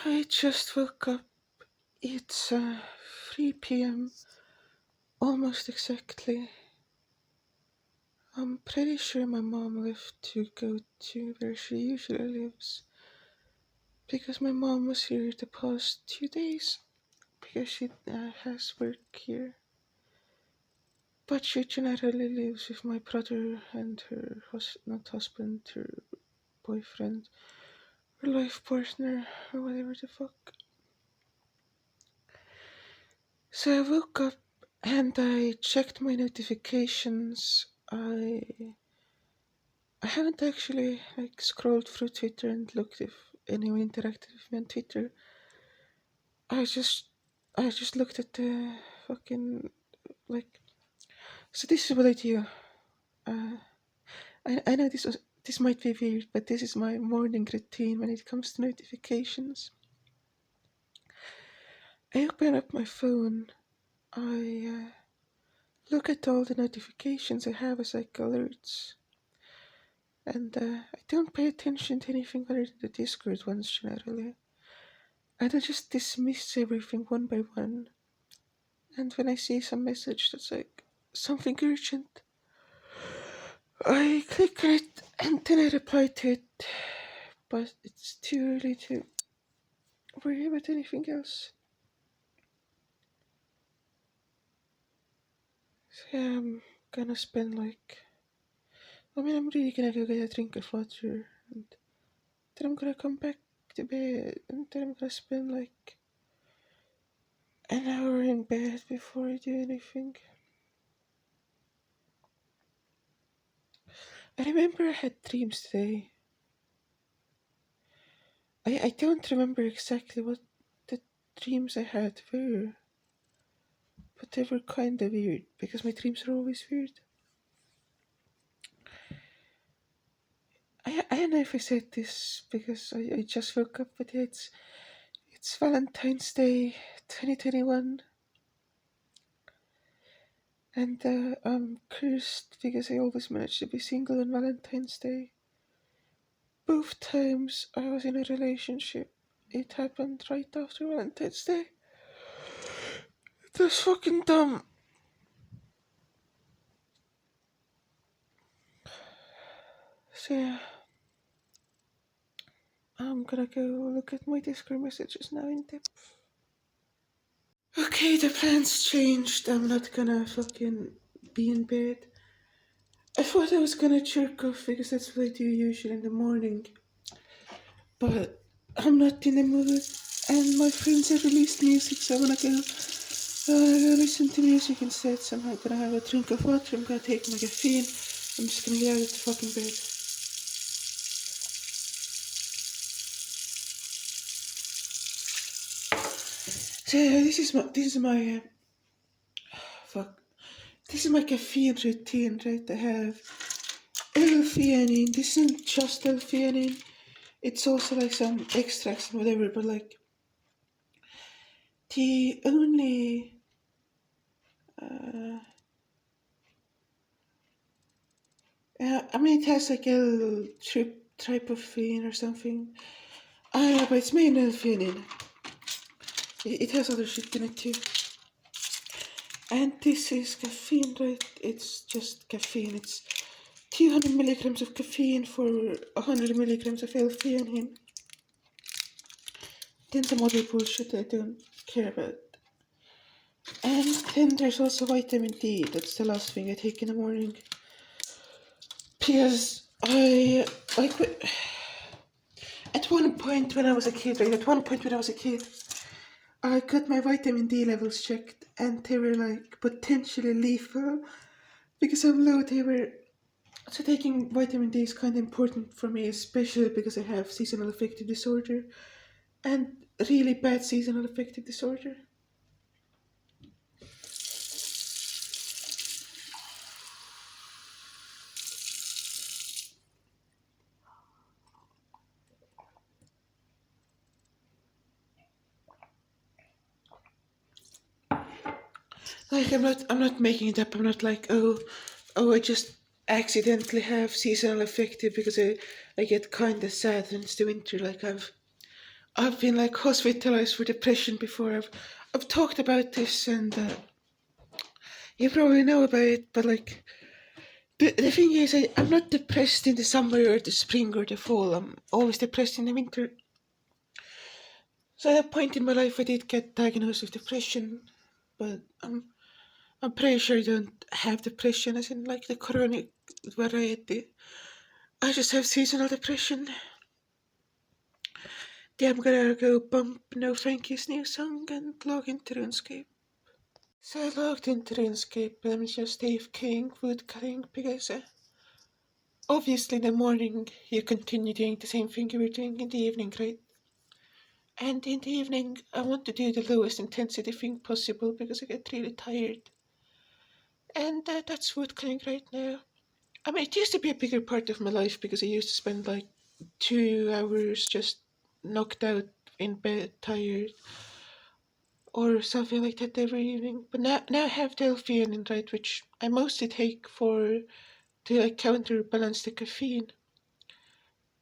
I just woke up. It's 3 p.m. almost exactly. I'm pretty sure my mom left to go to where she usually lives because my mom was here the past 2 days because she has work here. But she generally lives with my brother and her not husband, her boyfriend, her life partner, or whatever the fuck. So I woke up and I checked my notifications. I haven't actually scrolled through Twitter and looked if anyone interacted with me on Twitter. I just I just looked at the fucking like. So this is what I do. Uh, I know this might be weird, but this is my morning routine when it comes to notifications. I open up my phone. I look at all the notifications I have as like alerts, and I don't pay attention to anything other than the Discord ones generally. And I just dismiss everything one by one. And when I see some message that's like something urgent, I click on it and then I reply to it. But it's too early to worry about anything else. So yeah, I'm gonna spend I'm really gonna go get a drink of water and then I'm gonna come back to bed and then I'm gonna spend an hour in bed before I do anything. I remember I had dreams today. I don't remember exactly what the dreams I had were, but they were kinda weird because my dreams are always weird. I don't know if I said this because I just woke up, but yeah, it's Valentine's Day 2021, and I'm cursed because I always manage to be single on Valentine's Day. Both times I was in a relationship, it happened right after Valentine's Day. It was fucking dumb. So yeah, I'm gonna go look at my Discord messages now in depth. Okay, the plans changed. I'm not gonna fucking be in bed. I thought I was gonna jerk off because that's what I do usually in the morning. But I'm not in the mood. And my friends have released music, so I wanna go listen to music instead. So I'm gonna have a drink of water. I'm gonna take my caffeine. I'm just gonna get out of the fucking bed. So yeah, fuck. This is my caffeine routine, right? I have L-theanine. This isn't just L-theanine. It's also some extracts and whatever, but the only uh, it has L-tryptophan or something. Yeah, but it's main L-theanine. It has other shit in it too. And this is caffeine, right? It's just caffeine. It's 200 milligrams of caffeine for 100 milligrams of L-theanine. Then some other bullshit I don't care about. And then there's also vitamin D. That's the last thing I take in the morning. Because I quit. At one point when I was a kid, I got my vitamin D levels checked and they were potentially lethal because how low they were. So taking vitamin D is kind of important for me, especially because I have seasonal affective disorder and really bad seasonal affective disorder. I'm not making it up. I'm not I just accidentally have seasonal affective because I get kind of sad when it's the winter. I've been like hospitalized for depression before. I've talked about this, and you probably know about it. But like the thing is, I'm not depressed in the summer or the spring or the fall. I'm always depressed in the winter. So at that point in my life, I did get diagnosed with depression, but I'm pretty sure I don't have depression, as in like the chronic variety. I just have seasonal depression. Yeah, I'm gonna go bump No Thank You's new song and log into RuneScape. So I logged into RuneScape and I'm just AFKing, wood cutting, because obviously in the morning you continue doing the same thing you were doing in the evening, right? And in the evening I want to do the lowest intensity thing possible because I get really tired. And that's wood cutting right now. I mean, it used to be a bigger part of my life because I used to spend like 2 hours just knocked out in bed, tired, or something like that every evening. But now I have Delphian, right, which I mostly take to like counterbalance the caffeine.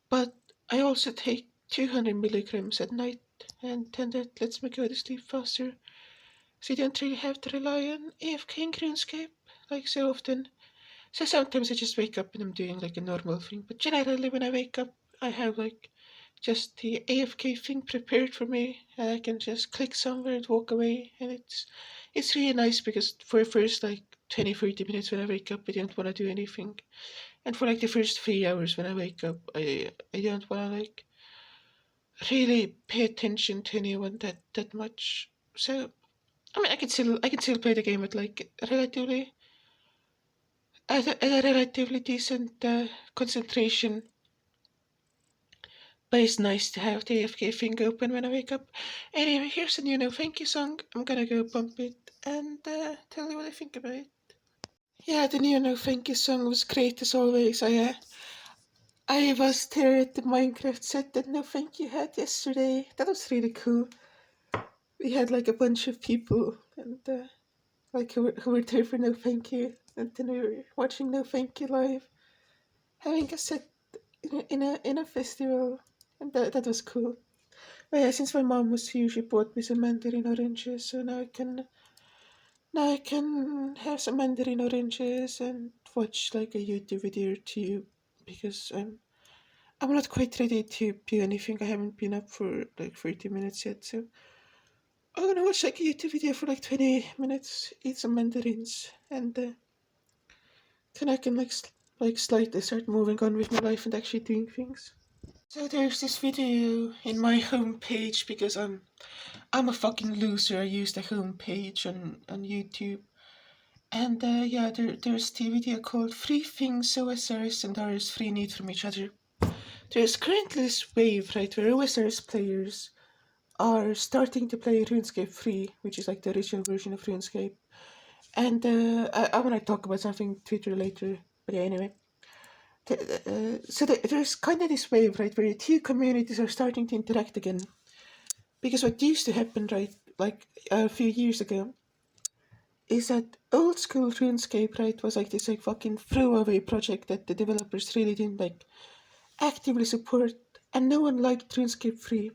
But I also take 200 milligrams at night, and then that lets me go to sleep faster. So you don't really have to rely on AFK and RuneScape like so often. So sometimes I just wake up and I'm doing like a normal thing, but generally when I wake up, I have like just the AFK thing prepared for me, and I can just click somewhere and walk away, and it's really nice because for the first like 20-30 minutes when I wake up, I don't want to do anything, and for like the first 3 hours when I wake up, I don't want to like really pay attention to anyone that much. So I mean, I can still play the game at like at a relatively decent concentration, but it's nice to have the AFK thing open when I wake up. Anyway, here's a new No Thank You song. I'm gonna go bump it and tell you what I think about it. Yeah, the new No Thank You song was great as always. I was there at the Minecraft set that No Thank You had yesterday. That was really cool. We had like a bunch of people and like who were there for No Thank You, and then we were watching No Thank You live, having a set in a festival, and that was cool. But yeah, since my mom was here, she bought me some mandarin oranges, so now I can have some mandarin oranges and watch like a YouTube video or two, because I'm not quite ready to do anything. I haven't been up for like 30 minutes yet, so I'm gonna watch like a YouTube video for like 20 minutes, eat some mandarins, and then I can like slightly start moving on with my life and actually doing things. So there's this video in my homepage because I'm a fucking loser. I use the homepage on YouTube. And yeah, there's the video called Three Things OSRs and RS Free Need from Each Other. There's currently this wave, right, where OSRs players are starting to play RuneScape Free, which is like the original version of RuneScape. And I want to talk about something Twitter later, but yeah, anyway. There's kind of this wave, right, where the two communities are starting to interact again. Because what used to happen, right, like a few years ago, is that old school RuneScape, right, was like this like fucking throwaway project that the developers really didn't like actively support, and no one liked RuneScape 3.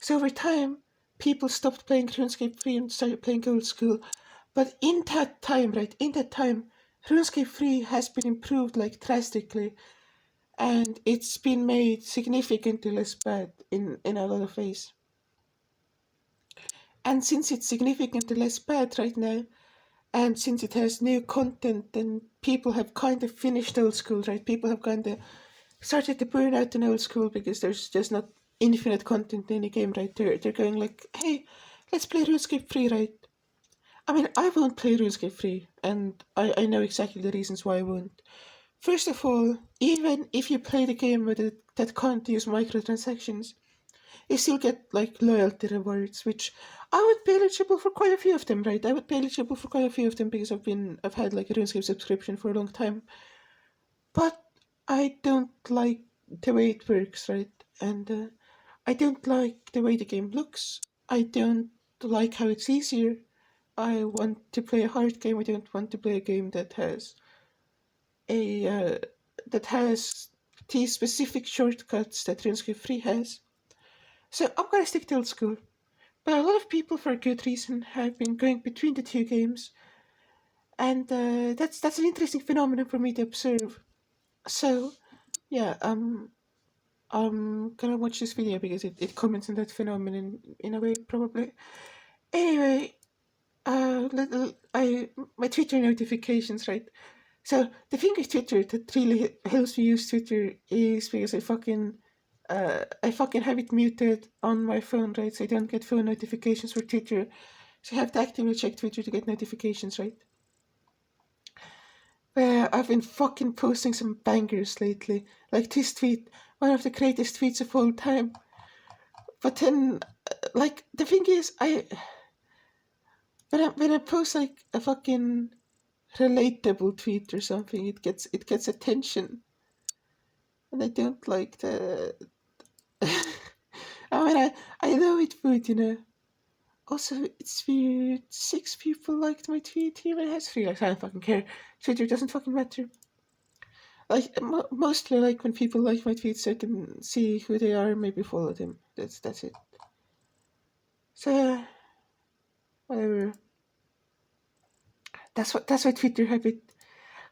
So over time, people stopped playing RuneScape 3 and started playing old school. But in that time, right, RuneScape 3 has been improved like drastically, and it's been made significantly less bad in a lot of ways. And since it's significantly less bad right now, and since it has new content, then people have kind of finished old school, right? People have kind of started to burn out in old school because there's just not infinite content in the game, right? They're going like, hey, let's play RuneScape 3, right? I mean, I won't play RuneScape 3, and I know exactly the reasons why I won't. First of all, even if you play the game with it that can't use microtransactions, you still get like loyalty rewards, which I would be eligible for quite a few of them, right? I would be eligible for quite a few of them because I've had like a RuneScape subscription for a long time. But I don't like the way it works, right? And I don't like the way the game looks. I don't like how it's easier. I want to play a hard game. I don't want to play a game a that has these specific shortcuts that RuneScape 3 has. So I'm gonna stick to old school. But a lot of people, for a good reason, have been going between the two games, and that's an interesting phenomenon for me to observe. So yeah, I'm gonna watch this video because it comments on that phenomenon in a way, probably. Anyway, my Twitter notifications, right? So the thing with Twitter that really helps me use Twitter is because I fucking have it muted on my phone, right? So I don't get phone notifications for Twitter. So I have to actively check Twitter to get notifications, right? I've been fucking posting some bangers lately. Like this tweet, one of the greatest tweets of all time. But then, like, the thing is, when I post like a fucking relatable tweet or something, it gets attention, and I don't like the. I mean, I know it would, Also, it's weird. 6 people liked my tweet. Here it has 3. Like, I don't fucking care. Twitter doesn't fucking matter. Like, mostly like when people like my tweets, I can see who they are and maybe follow them. That's it. So whatever. That's my Twitter habit.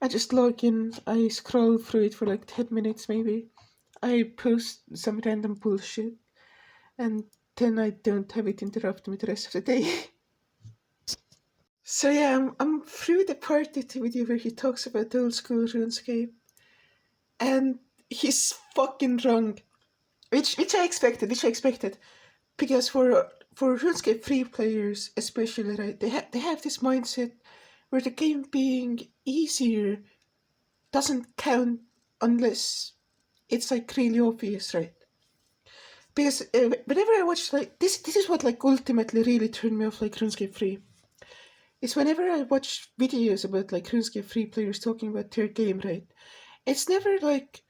I just log in. I scroll through it for like 10 minutes maybe. I post some random bullshit, and then I don't have it interrupt me the rest of the day. So yeah, I'm through the part of the video where he talks about the old school RuneScape, and he's fucking wrong. Which I expected. Because for RuneScape 3 players especially, right, they have this mindset where the game being easier doesn't count unless it's like really obvious, right? Because whenever I watch like this is what like ultimately really turned me off like RuneScape 3. Is whenever I watch videos about like RuneScape 3 players talking about their game, right? It's never like,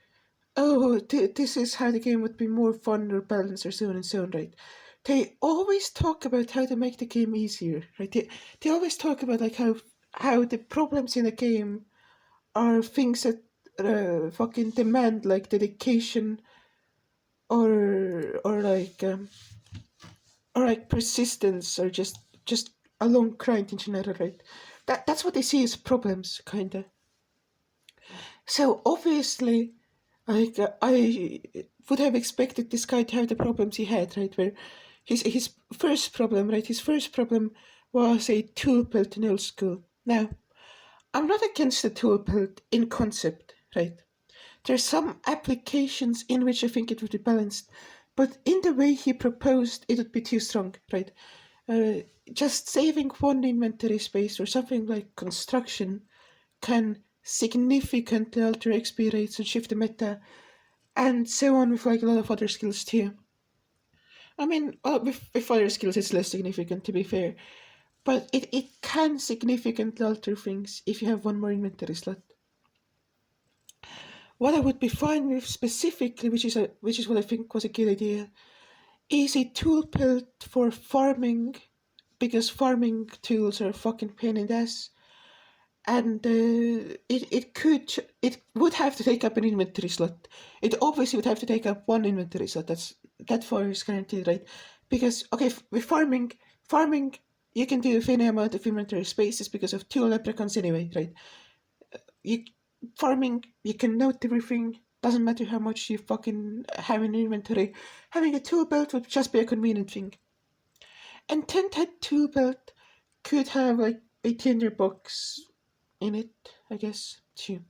oh, this is how the game would be more fun or balanced or so on and so on, right? They always talk about how to make the game easier, right? They always talk about like how the problems in a game are things that fucking demand like dedication or or like persistence or just a long grind in general, right? That's what they see as problems, kinda. So obviously, like I would have expected this guy to have the problems he had, right? Where his first problem, right? His first problem was a tool belt in old school. Now, I'm not against the tool belt in concept, right? There's some applications in which I think it would be balanced, but in the way he proposed, it would be too strong, right? Uh, just saving one inventory space or something like construction can significantly alter XP rates and shift the meta, and so on with like a lot of other skills too. I mean, with other skills it's less significant to be fair, but it can significantly alter things if you have one more inventory slot. What I would be fine with specifically, which is what I think was a good idea, is a tool built for farming, because farming tools are a fucking pain in the ass, and it would have to take up an inventory slot. It obviously would have to take up one inventory slot. That far is guaranteed, right? Because okay, with farming you can do a finite amount of inventory spaces because of two leprechauns anyway, right? You farming you can note everything. Doesn't matter how much you fucking have in inventory. Having a tool belt would just be a convenient thing. And 10-10 tool belt could have like a tinder box in it, I guess, too.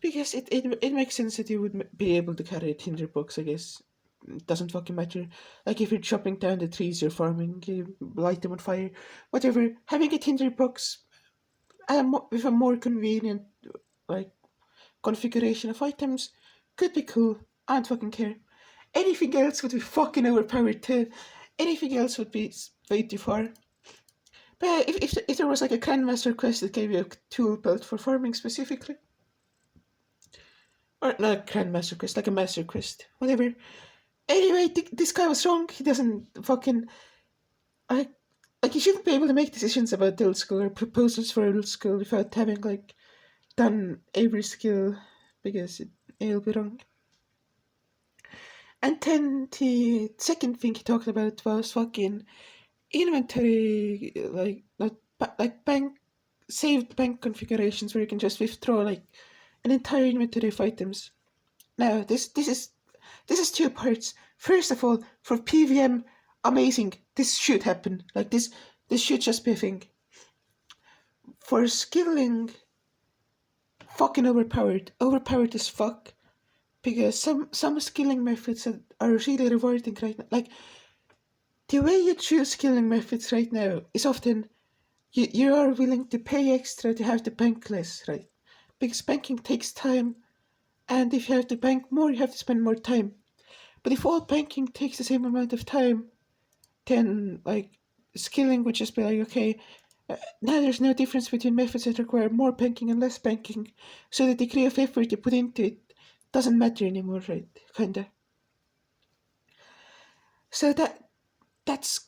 Because it makes sense that you would be able to carry a tinder box, I guess. It doesn't fucking matter. Like if you're chopping down the trees you're farming, you light them on fire, whatever. Having a tinder box with a more convenient like configuration of items could be cool. I don't fucking care. Anything else would be fucking overpowered too. Anything else would be way too far. But if there was like a Grandmaster quest that gave you a tool belt for farming specifically, or not a Grandmaster quest, like a Master quest, whatever. Anyway, this guy was wrong. He doesn't fucking like he shouldn't be able to make decisions about the old school or proposals for old school without having like done every skill because it'll be wrong. And then the second thing he talked about was fucking inventory, like not like bank saved bank configurations where you can just withdraw like an entire inventory of items. Now this is two parts. First of all, for PVM, amazing. This should happen. Like this should just be a thing. For skilling, fucking overpowered as fuck. Because some skilling methods are really rewarding right now. Like the way you choose skilling methods right now is often you are willing to pay extra to have the bank less, right? Because banking takes time, and if you have to bank more, you have to spend more time. But if all banking takes the same amount of time, then like skilling would just be like, okay, now there's no difference between methods that require more banking and less banking, so the degree of effort you put into it doesn't matter anymore, right? Kinda. So that's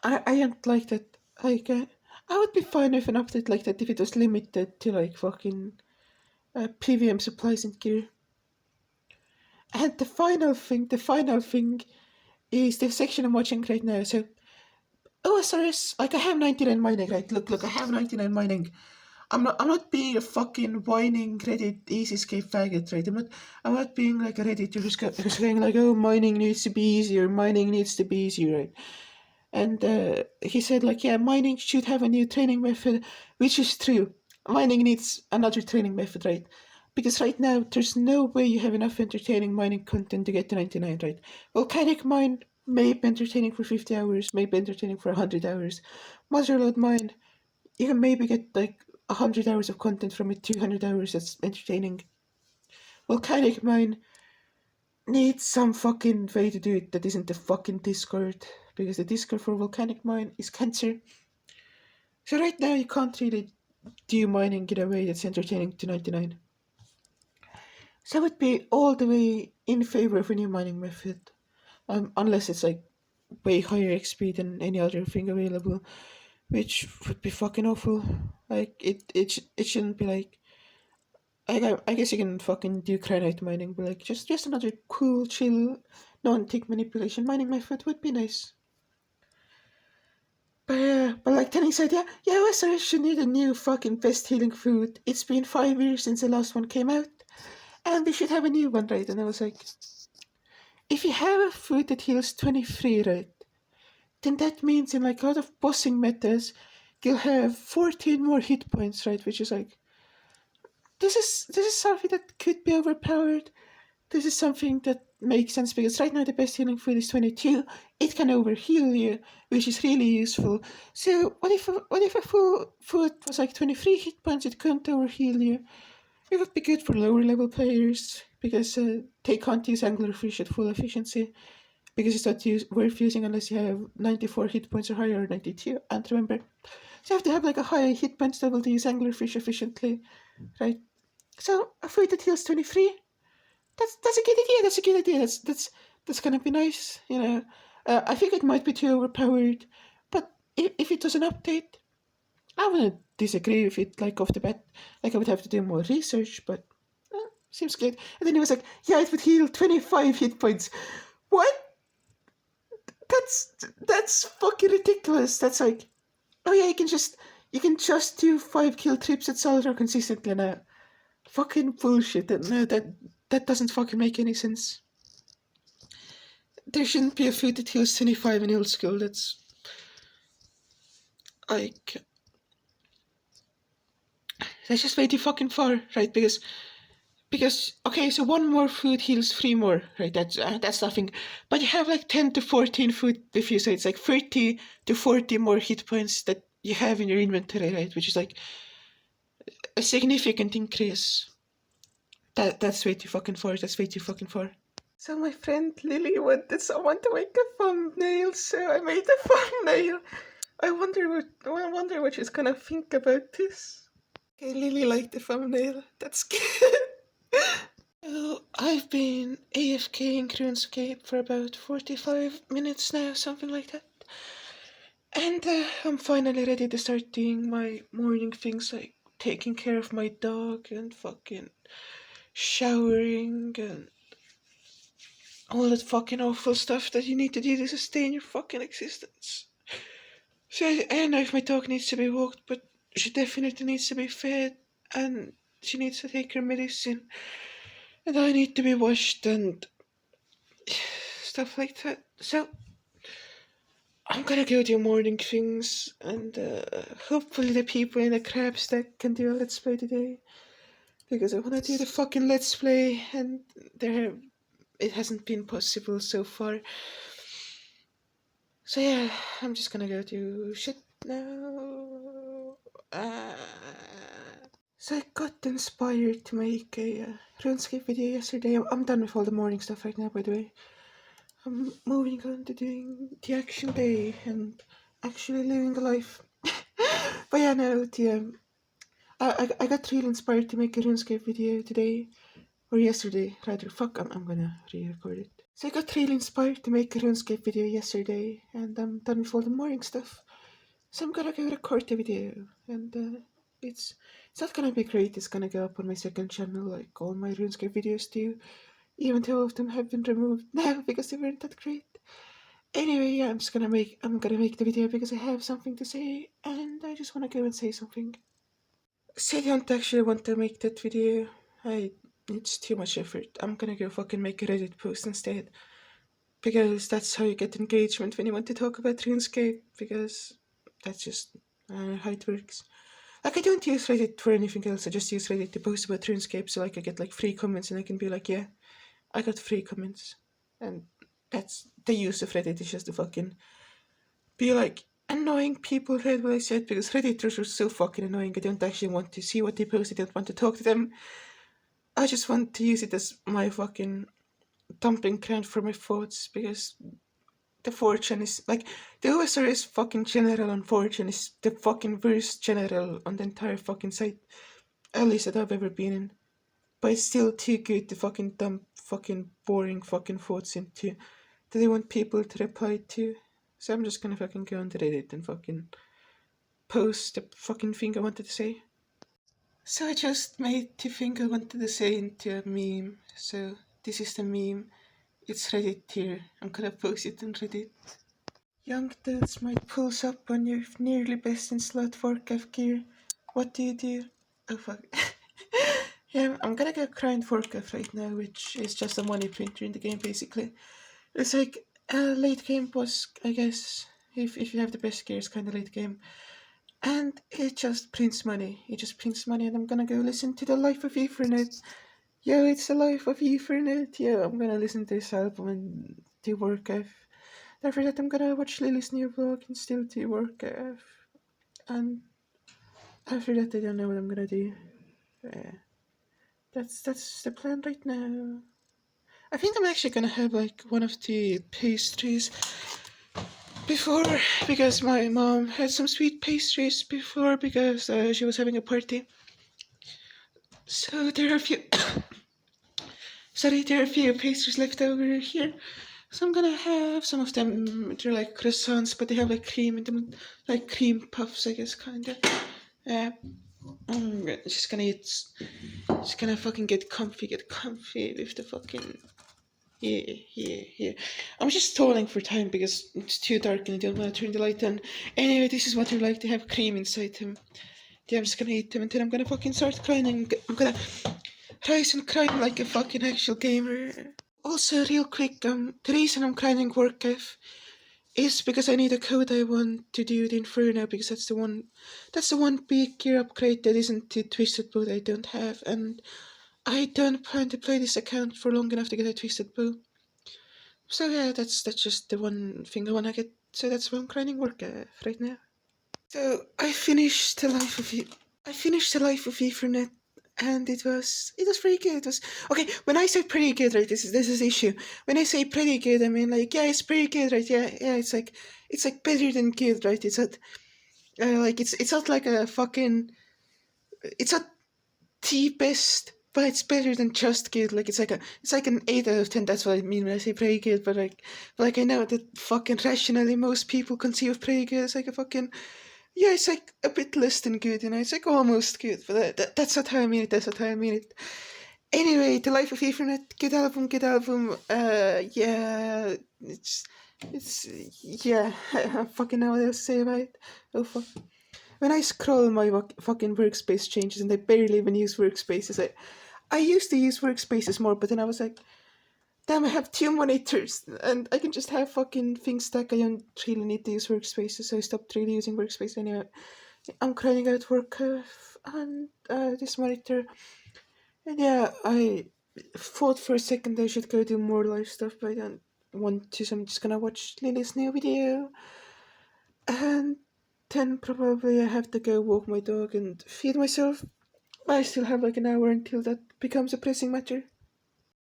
I don't like that. Like I would be fine with an update like that if it was limited to like fucking PVM supplies and gear. And the final thing is the section I'm watching right now. So OSRS, like I have 99 mining, right? Look, I have 99 mining. I'm not being a fucking whining Reddit easy escape faggot, right? I'm not being like a Redditor who's saying like, oh, mining needs to be easier, mining needs to be easier, right? And he said like, yeah, mining should have a new training method, which is true. Mining needs another training method, right? Because right now there's no way you have enough entertaining mining content to get to 99, right? Volcanic mine may be entertaining for 50 hours, may be entertaining for 100 hours. Motherload mine, you can maybe get like 100 hours of content from it, 200 hours that's entertaining. Volcanic mine needs some fucking way to do it that isn't the fucking Discord, because the Discord for Volcanic mine is cancer. So right now you can't really do mining in a way that's entertaining to 99. So I would be all the way in favor of a new mining method, unless it's like way higher XP than any other thing available, which would be fucking awful. Like it shouldn't be like. I guess you can fucking do granite mining, but like just another cool, chill, non-tick manipulation mining method would be nice. But like Tenny said, yeah, Westeros should need a new fucking best healing food. It's been 5 years since the last one came out, and we should have a new one, right? And I was like, if you have a food that heals 23, right, then that means in like a lot of bossing metas, you'll have 14 more hit points, right? Which is like, this is something that could be overpowered. This is something that makes sense because right now the best healing food is 22. It can overheal you, which is really useful. So what if a full food was like 23 hit points? It couldn't overheal you. It would be good for lower level players because they can't use anglerfish at full efficiency because it's not worth using unless you have 94 hit points or higher, or 92. And remember, so you have to have like a high hit points level to use anglerfish efficiently, right? So a food that heals 23. That's a good idea. That's a good idea. That's gonna be nice. I think it might be too overpowered, but if it does an update, I wouldn't disagree with it. Like off the bat, like I would have to do more research, but seems good. And then he was like, "Yeah, it would heal 25 hit points." What? That's fucking ridiculous. That's like, oh yeah, you can just do 5 kill trips at Solidar consistently now. Fucking bullshit. No, that doesn't fucking make any sense. There shouldn't be a food that heals 25 in old school. That's like that's just way too fucking far, right? Because okay, so one more food heals 3 more, right? That's nothing. But you have like 10 to 14 food with you, so it's like 30 to 40 more hit points that you have in your inventory, right? Which is like a significant increase. That's way too fucking far. That's way too fucking far. So my friend Lily wanted someone to make a thumbnail, so I made a thumbnail. I wonder what she's gonna think about this. Okay, Lily liked the thumbnail. That's good. So I've been AFKing RuneScape for about 45 minutes now, something like that. And I'm finally ready to start doing my morning things like taking care of my dog and fucking showering and all that fucking awful stuff that you need to do to sustain your fucking existence. So I don't know if my dog needs to be walked, but she definitely needs to be fed, and she needs to take her medicine, and I need to be washed and stuff like that. So I'm gonna go do morning things, and hopefully the people in the crab stack can do a let's play today, because I wanna do the fucking let's play, and it hasn't been possible so far. So yeah, I'm just gonna go do shit now. Uh, so I got inspired to make a RuneScape video yesterday. I'm done with all the morning stuff right now, by the way. I'm moving on to doing the action day and actually living a life. But yeah, no, I got really inspired to make a RuneScape video today, or yesterday, rather. Fuck, I'm gonna re-record it. So I got really inspired to make a RuneScape video yesterday, and I'm done with all the morning stuff. So I'm gonna go record the video, and it's not gonna be great. It's gonna go up on my second channel, like all my RuneScape videos do, even though all of them have been removed now because they weren't that great. Anyway, yeah, I'm gonna make the video because I have something to say, and I just wanna go and say something. So I don't actually want to make that video. It's too much effort. I'm gonna go fucking make a Reddit post instead, because that's how you get engagement when you want to talk about RuneScape, because that's just how it works. Like, I don't use Reddit for anything else, I just use Reddit to post about RuneScape, so like I get like free comments and I can be like, yeah, I got free comments. And that's the use of Reddit, is just to fucking be like, annoying people read what I said, because Redditors are so fucking annoying. I don't actually want to see what they post, I don't want to talk to them. I just want to use it as my fucking dumping ground for my thoughts, because the 4chan is like, the OSR is fucking general on 4chan is the fucking worst general on the entire fucking site, at least that I've ever been in. But it's still too good to fucking dump fucking boring fucking thoughts into that they want people to reply to. So I'm just gonna fucking go on Reddit and fucking post the fucking thing I wanted to say. So I just made the thing I wanted to say into a meme. So this is the meme. It's Reddit here. I'm gonna post it on Reddit. Young dads might pulls up on your nearly best in slot Warcraft gear. What do you do? Oh fuck. Yeah, I'm gonna go grind Warcraft right now, which is just a money printer in the game basically. It's like a late game boss, I guess. If you have the best gear, it's kinda late game. And it just prints money. It just prints money, and I'm gonna go listen to The Life of Ethernet. Yo, it's The Life of Ethernet. Yeah, I'm gonna listen to this album and do Warcraft. After that, I'm gonna watch Lily's new vlog and still do Warcraft. And after that, I don't know what I'm gonna do. That's the plan right now. I think I'm actually gonna have like one of the pastries before, because my mom had some sweet pastries before, because she was having a party. So there are a few. Sorry, there are a few pastries left over here. So I'm gonna have some of them. They're like croissants, but they have like cream in them, like cream puffs, I guess, kinda. I'm just gonna eat. Just gonna fucking get comfy with the fucking. Yeah. I'm just stalling for time because it's too dark and I don't want to turn the light on. Anyway, this is what they're like. They have cream inside them. Yeah, I'm just gonna eat them and then I'm gonna fucking start crying. I'm gonna rise and cry like a fucking actual gamer. Also, real quick, the reason I'm crying Warcraft is because I need a code I want to do the Inferno, because that's the one big gear upgrade that isn't the Twisted Bow that I don't have, and I don't plan to play this account for long enough to get a Twisted Bow. So yeah, that's just the one thing I wanna get. So that's why I'm grinding Warcraft right now. So I finished the Life of Ethernet, and it was pretty good. It was okay. When I say pretty good, right? This is the issue. When I say pretty good, I mean like, yeah, it's pretty good, right? Yeah. It's like better than good, right? It's not like it's not like a fucking. It's not the best, but it's better than just good. Like it's like an 8 out of 10. That's what I mean when I say pretty good. But I know that fucking rationally most people conceive of pretty good as like a fucking. Yeah, it's like a bit less than good, it's like almost good, but that's not how I mean it, that's not how I mean it. Anyway, The Life of Ethernet, good album, good album. Yeah, it's, yeah, I fucking know what else to say about it. Oh, fuck. When I scroll my fucking workspace changes and I barely even use workspaces, I used to use workspaces more, but then I was like, damn, I have two monitors and I can just have fucking things that I don't really need to use workspaces, so I stopped really using workspace anyway. I'm crying out work on this monitor. And yeah, I thought for a second I should go do more live stuff, but I don't want to, so I'm just gonna watch Lily's new video. And then probably I have to go walk my dog and feed myself. I still have like an hour until that becomes a pressing matter.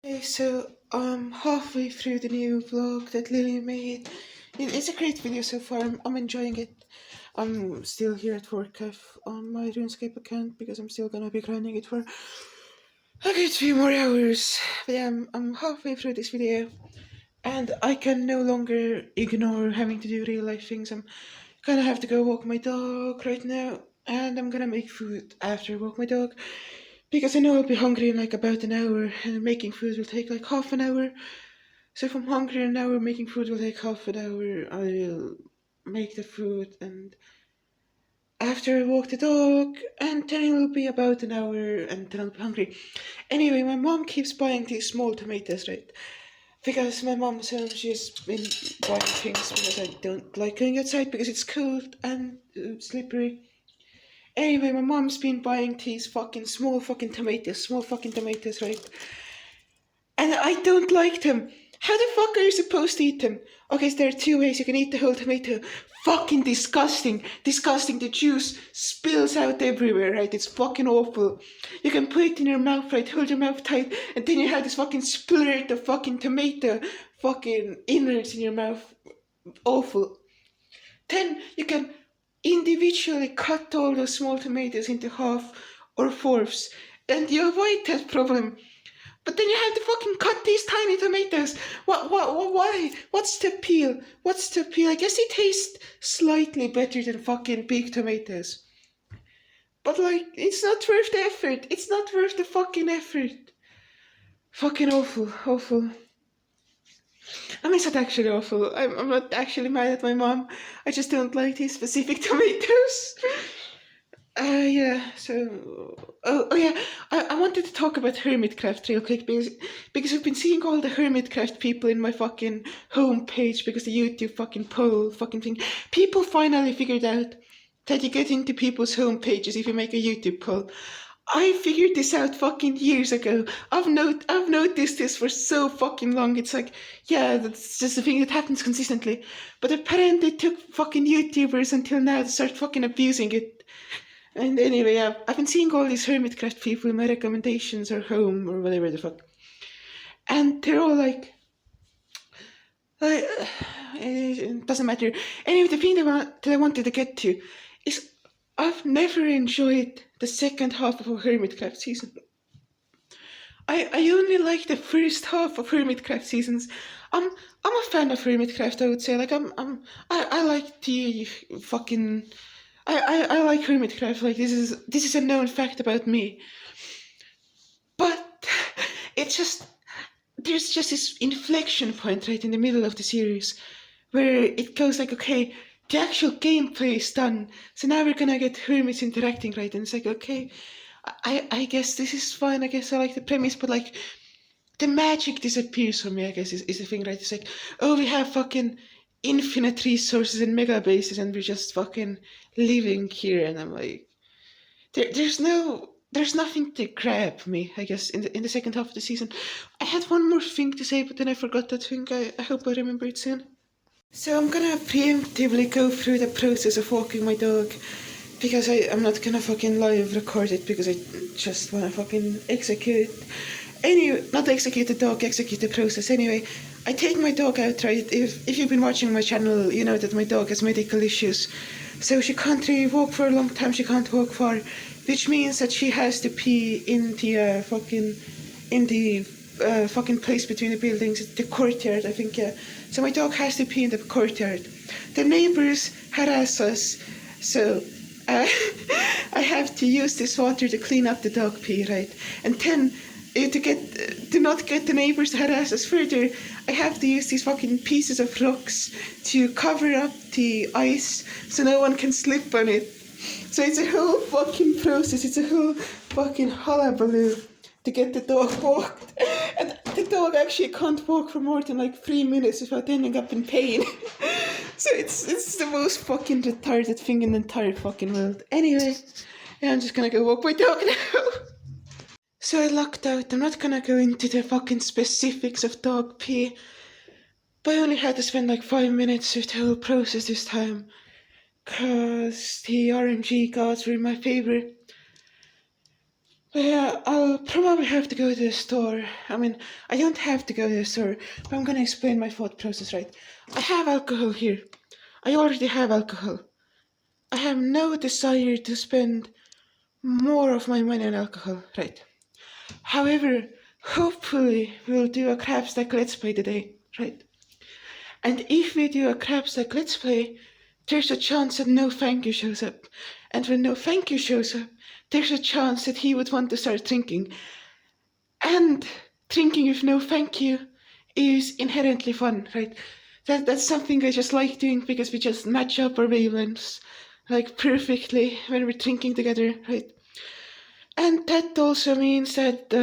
Okay, so I'm halfway through the new vlog that Lily made. It's a great video so far. I'm enjoying it. I'm still here at work on my RuneScape account because I'm still gonna be grinding it for a good few more hours. But yeah, I'm halfway through this video and I can no longer ignore having to do real life things. I'm gonna have to go walk my dog right now and I'm gonna make food after I walk my dog. Because I know I'll be hungry in like about an hour, and making food will take like half an hour. So if I'm hungry in an hour, making food will take half an hour. I'll make the food, and after I walk the dog, and then it will be about an hour, and then I'll be hungry. Anyway, my mom keeps buying these small tomatoes, right? Because my mom says she's been buying things because I don't like going outside because it's cold and slippery. Anyway, my mom's been buying these fucking small fucking tomatoes, right? And I don't like them. How the fuck are you supposed to eat them? Okay, so there are two ways you can eat the whole tomato. Fucking disgusting. Disgusting. The juice spills out everywhere, right? It's fucking awful. You can put it in your mouth, right? Hold your mouth tight, and then you have this fucking splurt of fucking tomato fucking innards in your mouth. Awful. Then you can individually cut all those small tomatoes into half or fourths, and you avoid that problem. But then you have to fucking cut these tiny tomatoes. Why? What's the appeal? What's the appeal? I guess they taste slightly better than fucking big tomatoes. But like, it's not worth the effort. It's not worth the fucking effort. Fucking awful, awful. I mean, it's not actually awful. I'm not actually mad at my mom. I just don't like these specific tomatoes. Yeah, so... Oh yeah, I wanted to talk about Hermitcraft real quick because I've been seeing all the Hermitcraft people in my fucking homepage because the YouTube fucking poll fucking thing. People finally figured out that you get into people's homepages if you make a YouTube poll. I figured this out fucking years ago. I've noticed this for so fucking long. It's like, yeah, that's just a thing that happens consistently. But apparently it took fucking YouTubers until now to start fucking abusing it. And anyway, I've been seeing all these Hermitcraft people in my recommendations or home or whatever the fuck. And they're all like it doesn't matter. Anyway, the thing that I wanted to get to is I've never enjoyed the second half of a Hermitcraft season. I only like the first half of Hermitcraft seasons. I'm a fan of Hermitcraft, I would say. Like I like the fucking I like Hermitcraft. Like this is a known fact about me. But it's just there's just this inflection point right in the middle of the series where it goes like, okay, the actual gameplay is done, so now we're gonna get hermits interacting, right? And it's like, okay, I guess this is fine. I guess I like the premise, but like the magic disappears for me. I guess is the thing, right? It's like, oh, we have fucking infinite resources and mega bases, and we're just fucking living here, and I'm like, there's nothing to grab me, I guess, in the second half of the season. I had one more thing to say, but then I forgot that thing. I hope I remember it soon. So I'm gonna preemptively go through the process of walking my dog, because I'm not gonna fucking live record it, because I just wanna fucking execute. Anyway, not execute the dog, execute the process. Anyway, I take my dog out, right? If you've been watching my channel, you know that my dog has medical issues. So she can't really walk for a long time, she can't walk far, which means that she has to pee in the fucking place between the buildings, the courtyard, I think, yeah. So my dog has to pee in the courtyard. The neighbors harass us, so I have to use this water to clean up the dog pee, right? And then to not get the neighbors to harass us further, I have to use these fucking pieces of rocks to cover up the ice so no one can slip on it. So it's a whole fucking process. It's a whole fucking hullabaloo to get the dog walked. And the dog actually can't walk for more than like 3 minutes without ending up in pain. So it's the most fucking retarded thing in the entire fucking world. Anyway, yeah, I'm just gonna go walk my dog now. So I lucked out. I'm not gonna go into the fucking specifics of dog pee, but I only had to spend like 5 minutes with the whole process this time, cause the RNG gods were my favorite. But yeah, I'll probably have to go to the store. I mean, I don't have to go to the store, but I'm gonna explain my thought process, right? I have alcohol here. I already have alcohol. I have no desire to spend more of my money on alcohol, right? However, hopefully we'll do a crab stack let's play today, right? And if we do a crab stack let's play, there's a chance that no thank you shows up. And when no thank you shows up, there's a chance that he would want to start drinking. And drinking with no thank you is inherently fun, right? That's something I just like doing because we just match up our wavelengths like perfectly when we're drinking together, right? And that also means that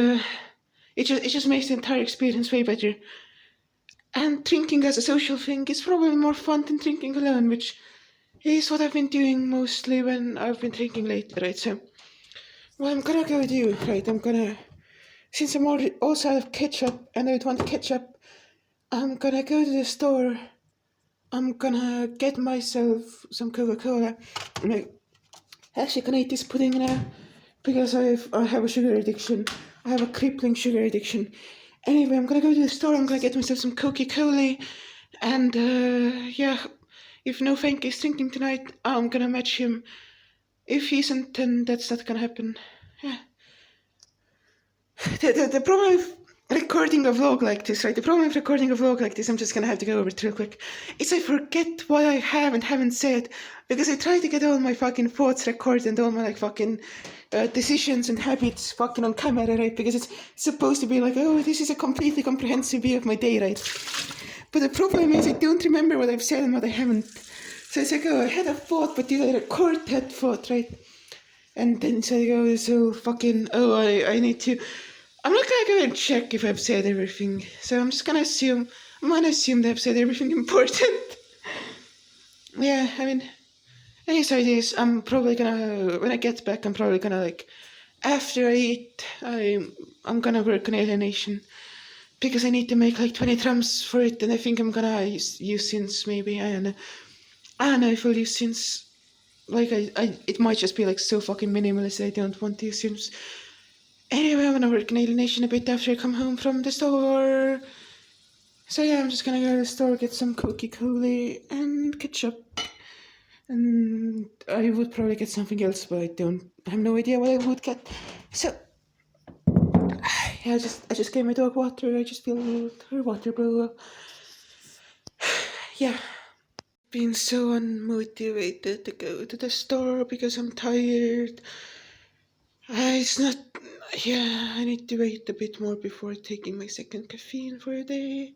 it just makes the entire experience way better. And drinking as a social thing is probably more fun than drinking alone, which is what I've been doing mostly when I've been drinking lately, right? So, what I'm gonna go do, right, since I'm already also out of ketchup and I don't want ketchup, I'm gonna go to the store, I'm gonna get myself some Coca-Cola, and I actually gonna eat this pudding now, because I have a sugar addiction. I have a crippling sugar addiction. Anyway, I'm gonna go to the store, I'm gonna get myself some Coca-Cola, and yeah, if no Frank is drinking tonight, I'm gonna match him. If he isn't, then that's not gonna happen. Yeah. The problem with recording a vlog like this, right? The problem with recording a vlog like this, I'm just gonna have to go over it real quick, is I forget what I have and haven't said, because I try to get all my fucking thoughts recorded and all my like fucking decisions and habits fucking on camera, right? Because it's supposed to be like, oh, this is a completely comprehensive view of my day, right? But the problem is I don't remember what I've said and what I haven't. So it's like, oh, I had a thought, but did I record that thought, right? And then so I go, so fucking, oh, I need to, I'm not gonna go and check if I've said everything. So I'm just gonna assume, that I've said everything important. Yeah, I mean, anyways, this, I'm probably gonna, when I get back, I'm probably gonna like, after I eat, I'm gonna work on alienation. Because I need to make like 20 drums for it, and I think I'm gonna use synths maybe, I don't know. I don't know if I'll use synths. Like, it might just be like so fucking minimalist I don't want to use synths. Anyway, I'm gonna work on alienation a bit after I come home from the store. So yeah, I'm just gonna go to the store, get some Coca-Cola and ketchup. And I would probably get something else, but I have no idea what I would get. So, yeah, I just gave my dog water, I just filled her water bowl. Yeah. Been so unmotivated to go to the store because I'm tired. It's not. Yeah, I need to wait a bit more before taking my second caffeine for the day.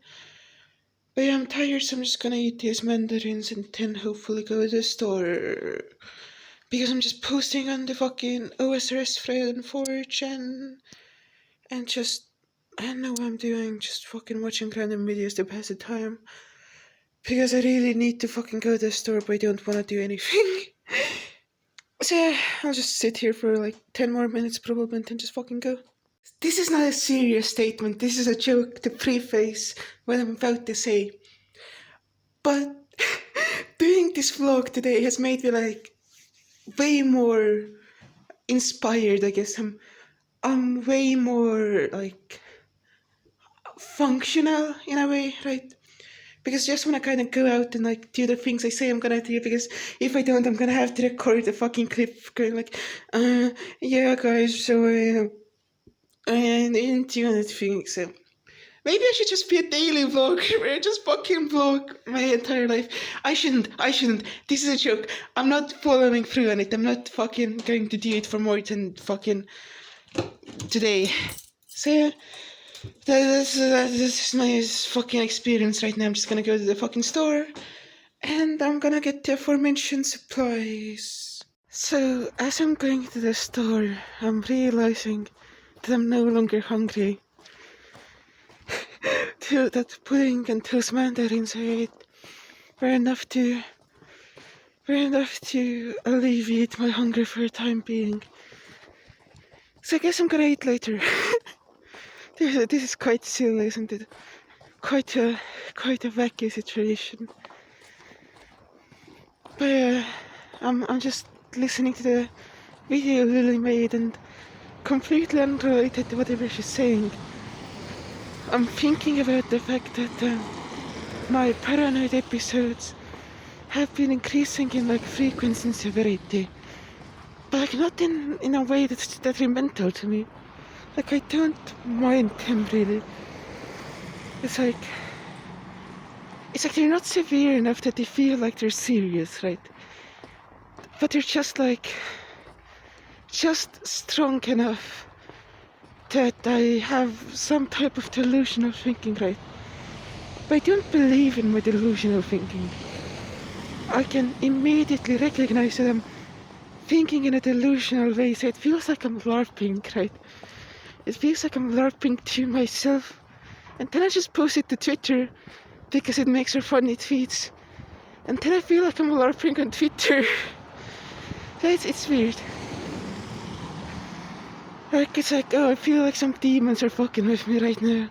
But yeah, I'm tired, so I'm just gonna eat these mandarins and then hopefully go to the store. Because I'm just posting on the fucking OSRS thread and 4chan. And just. I don't know what I'm doing, just fucking watching random videos to pass the time. Because I really need to fucking go to the store, but I don't want to do anything. So yeah, I'll just sit here for like 10 more minutes probably and then just fucking go. This is not a serious statement, this is a joke to preface what I'm about to say. But doing this vlog today has made me like way more inspired, I guess. I'm way more like functional in a way, right? Because I just want to kind of go out and like do the things I say I'm gonna do, because if I don't, I'm gonna have to record a fucking clip going like, yeah guys, so I didn't do anything, so maybe I should just be a daily vlogger where I just fucking vlog my entire life. I shouldn't, this is a joke, I'm not following through on it, I'm not fucking going to do it for more than fucking today. So yeah, this is my fucking experience right now. I'm just gonna go to the fucking store and I'm gonna get the aforementioned supplies. So as I'm going to the store, I'm realizing that I'm no longer hungry. That pudding and toast mandarins I ate were enough to alleviate my hunger for the time being. So I guess I'm gonna eat later. This is quite silly, isn't it? Quite a wacky situation. But I'm just listening to the video Lily made, and completely unrelated to whatever she's saying, I'm thinking about the fact that my paranoid episodes have been increasing in like frequency and severity, but like not in a way that's detrimental to me. Like I don't mind them really. It's like they're not severe enough that they feel like they're serious, right? But they're just strong enough that I have some type of delusional thinking, right? But I don't believe in my delusional thinking. I can immediately recognize that I'm thinking in a delusional way, so it feels like I'm LARPing, right? It feels like I'm LARPing to myself. And then I just post it to Twitter because it makes for funny tweets. And then I feel like I'm LARPing on Twitter. It's weird. Like, it's like, oh, I feel like some demons are fucking with me right now.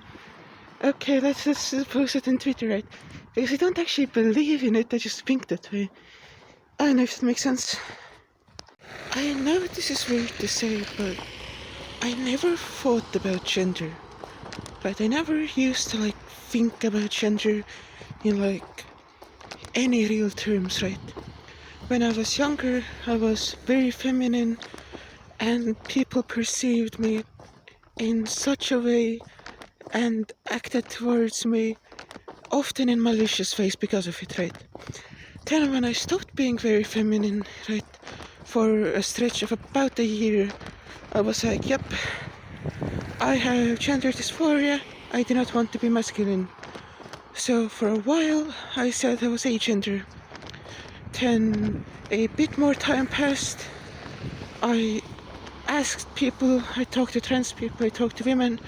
Okay, let's post it on Twitter, right? Because I don't actually believe in it, I just think that way. I don't know if it makes sense. I know this is weird to say, but I never thought about gender. Right? I never used to, like, think about gender in, like, any real terms, right? When I was younger, I was very feminine, and people perceived me in such a way and acted towards me often in malicious ways because of it, right? Then when I stopped being very feminine, right, for a stretch of about a year, I was like, yep, I have gender dysphoria, I do not want to be masculine. So for a while I said I was agender. Then a bit more time passed. I asked people, I talked to trans people, I talked to women,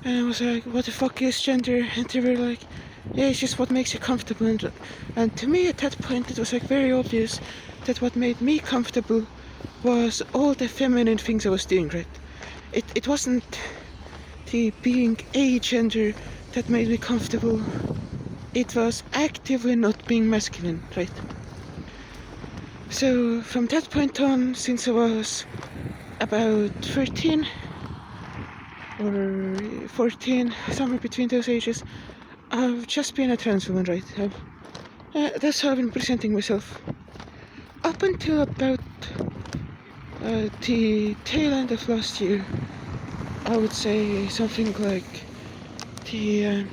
and I was like, what the fuck is gender? And they were like, yeah, it's just what makes you comfortable. And to me at that point it was like very obvious that what made me comfortable was all the feminine things I was doing, right? It wasn't the being agender that made me comfortable. It was actively not being masculine, right? So from that point on, since I was about 13 or 14, somewhere between those ages, I've just been a trans woman, right? That's how I've been presenting myself. Up until about the tail end of last year, I would say something like the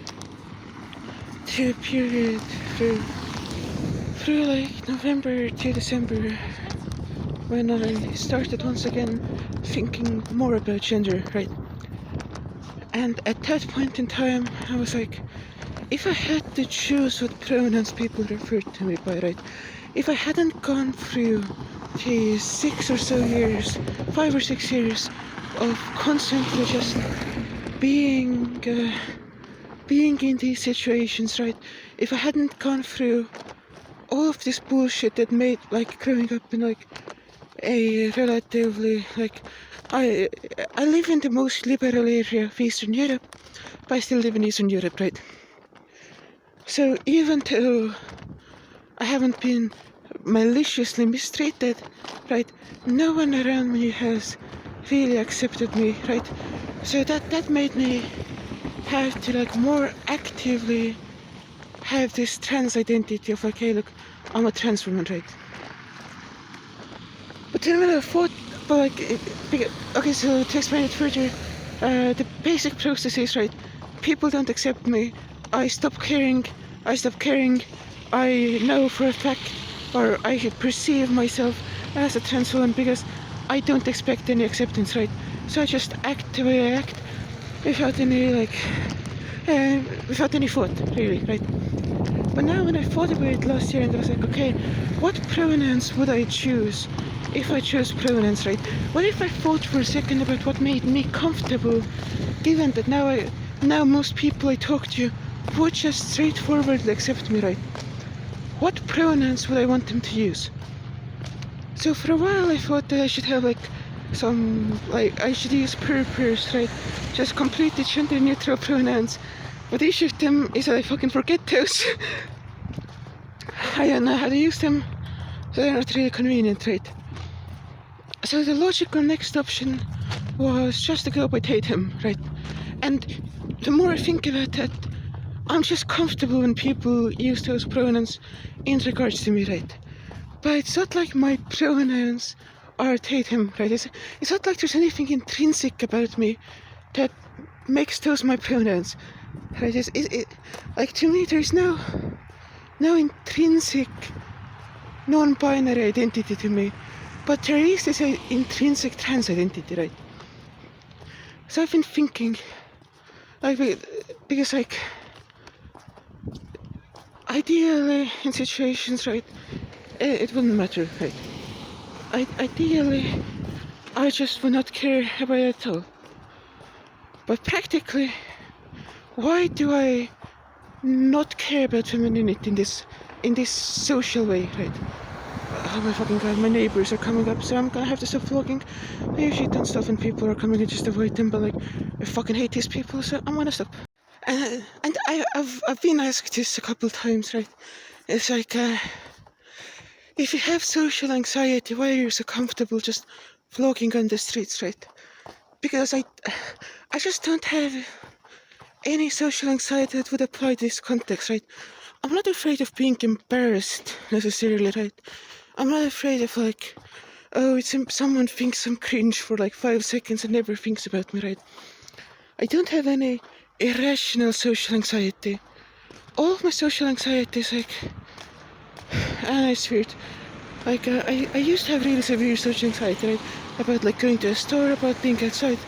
period through like November to December, when I started once again thinking more about gender, right? And at that point in time, I was like, if I had to choose what pronouns people refer to me by, right? If I hadn't gone through the 5 or 6 years of constantly just being in these situations, right? If I hadn't gone through all of this bullshit that made like growing up in like a relatively like I live in the most liberal area of Eastern Europe, but I still live in Eastern Europe, right? So even though I haven't been maliciously mistreated, right, no one around me has really accepted me, right? So that made me have to like more actively have this trans identity of like, hey, look, I'm a trans woman, right? But then when I thought, but like, okay, so to explain it further, the basic process is, right, people don't accept me, I stop caring, I know for a fact, or I perceive myself as a trans woman because I don't expect any acceptance, right? So I just act the way I act, without any without any thought, really, right? But now when I thought about it last year, and I was like, okay, what pronouns would I choose if I chose pronouns, right? What if I thought for a second about what made me comfortable, given that now most people I talk to would just straightforwardly accept me, right? What pronouns would I want them to use? So for a while I thought that I should have I should use purpose, right? Just completely gender neutral pronouns. But the issue with them is that I fucking forget those. I don't know how to use them, so they're not really convenient, right? So the logical next option was just to go by him, right? And the more I think about that, I'm just comfortable when people use those pronouns in regards to me, right? But it's not like my pronouns are him, right? It's not like there's anything intrinsic about me that makes those my pronouns, right? Like, to me, there's no intrinsic non-binary identity to me, but there is this intrinsic trans identity, right? So I've been thinking, like, because like, ideally in situations, right, it wouldn't matter, right? Ideally, I just would not care about it at all. But practically, why do I not care about femininity in this social way, right? Oh my fucking god, my neighbors are coming up, so I'm gonna have to stop vlogging. I usually don't stop when people are coming and just avoid them, but like, I fucking hate these people, so I'm gonna stop. And I've been asked this a couple times, right? It's like, if you have social anxiety, why are you so comfortable just vlogging on the streets, right? Because I just don't have any social anxiety that would apply to this context, right? I'm not afraid of being embarrassed necessarily, right? I'm not afraid of like, oh, someone thinks I'm cringe for like 5 seconds and never thinks about me, right? I don't have any irrational social anxiety. All of my social anxiety is like, it's weird. Like, I used to have really severe social anxiety, right? About like going to a store, about being outside,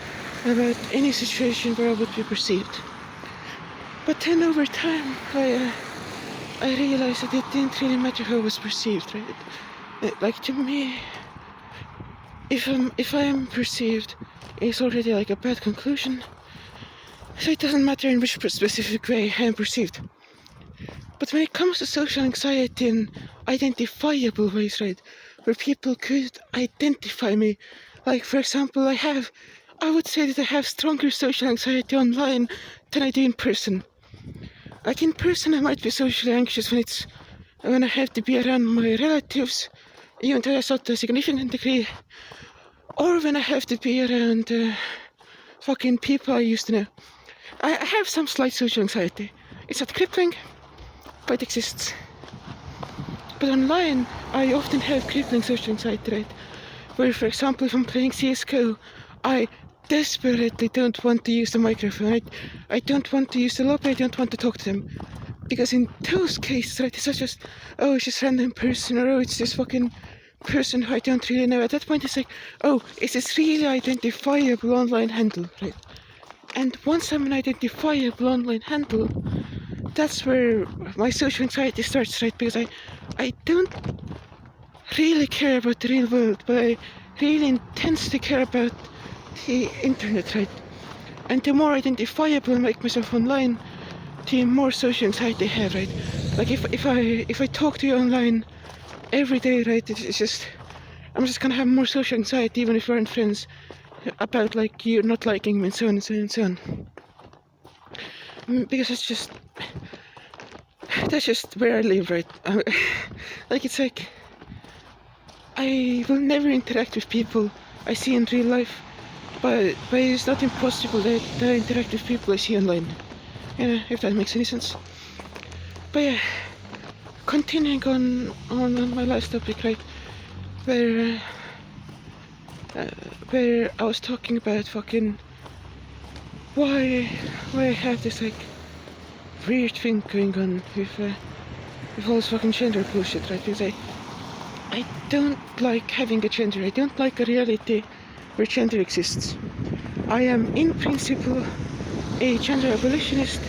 about any situation where I would be perceived. But then over time, I realized that it didn't really matter how I was perceived, right? Like, to me, if I am perceived, it's already like a bad conclusion. So it doesn't matter in which specific way I am perceived. But when it comes to social anxiety in identifiable ways, right, where people could identify me, like, for example, I would say that I have stronger social anxiety online than I do in person. Like, in person I might be socially anxious when I have to be around my relatives, even though that's not a significant degree, or when I have to be around fucking people I used to know. I have some slight social anxiety. It's not crippling, but it exists. But online, I often have crippling social anxiety, right? Where, for example, if I'm playing CSGO, I desperately don't want to use the microphone. I don't want to use the lobby, I don't want to talk to them. Because in those cases, right, it's not just, oh, it's just random person, or oh, it's this fucking person who I don't really know. At that point, it's like, oh, is this really identifiable online handle, right? And once I'm an identifiable online handle, that's where my social anxiety starts, right? Because I don't really care about the real world, but I really intensely care about the internet, right? And the more identifiable I make myself online, the more social anxiety I have, right? Like, if I talk to you online every day, right, it's just, I'm just gonna have more social anxiety even if we aren't friends, about like you not liking me and so on and so on and so on. Because that's just where I live, right? Like, it's like, I will never interact with people I see in real life, but it's not impossible that I interact with people I see online. You know, if that makes any sense. But yeah, continuing on my last topic, right, where I was talking about fucking why I have this like weird thing going on with all this fucking gender bullshit, right? Because I don't like having a gender. I don't like a reality where gender exists. I am in principle a gender abolitionist,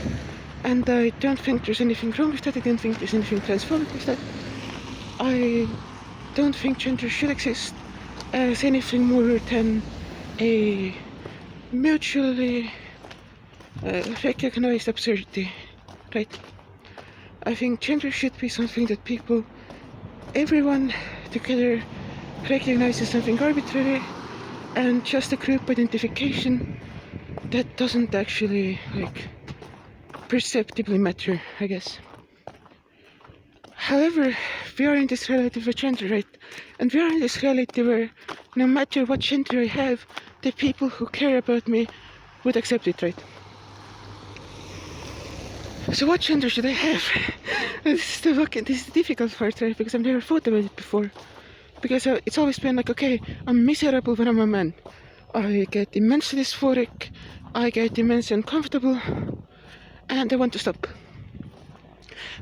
and I don't think there's anything wrong with that. I don't think there's anything transphobic with that. I don't think gender should exist as anything more than a mutually recognized absurdity, right? I think gender should be something that everyone together recognizes something arbitrary and just a group identification that doesn't actually, perceptibly matter, I guess. However, we are in this reality of gender, right? And we are in this reality where no matter what gender I have, the people who care about me would accept it, right? So what gender should I have? This is the difficult part, right? Because I've never thought about it before. Because it's always been like, okay, I'm miserable when I'm a man. I get immensely dysphoric, I get immensely uncomfortable, and I want to stop.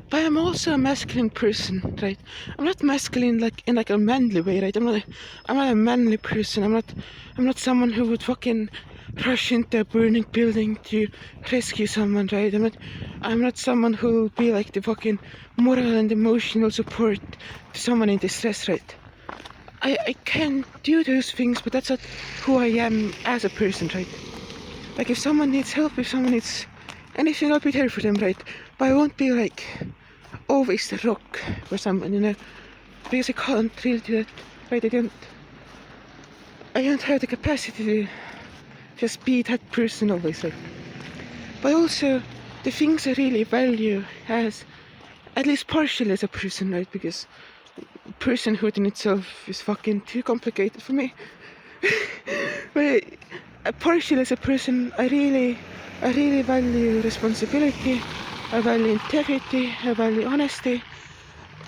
But I'm also a masculine person, right? I'm not masculine in a manly way, right? I'm not a manly person. I'm not someone who would fucking rush into a burning building to rescue someone, right? I'm not someone who will be like the fucking moral and emotional support to someone in distress, right? I can do those things, but that's not who I am as a person, right? Like, if someone needs help, if someone needs anything, I'll be there for them, right? But I won't be always the rock for someone, because I can't really do that, right? I don't have the capacity to just be that person always, right? But also, the things I really value as, at least partially as a person, right? Because personhood in itself is fucking too complicated for me. But partially as a person, I really value responsibility, I value integrity, I value honesty,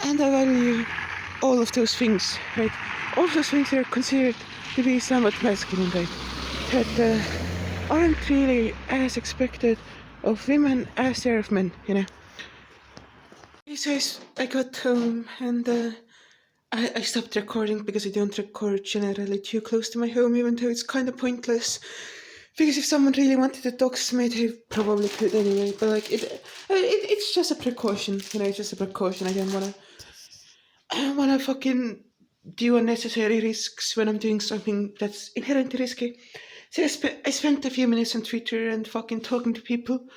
and I value all of those things, right? All of those things are considered to be somewhat masculine, right? That aren't really as expected of women as they are of men, So I got home and I stopped recording because I don't record generally too close to my home, even though it's kind of pointless. Because if someone really wanted to dox me, they probably could anyway. But it's just a precaution, it's just a precaution. I don't wanna fucking do unnecessary risks when I'm doing something that's inherently risky. So I spent a few minutes on Twitter and fucking talking to people.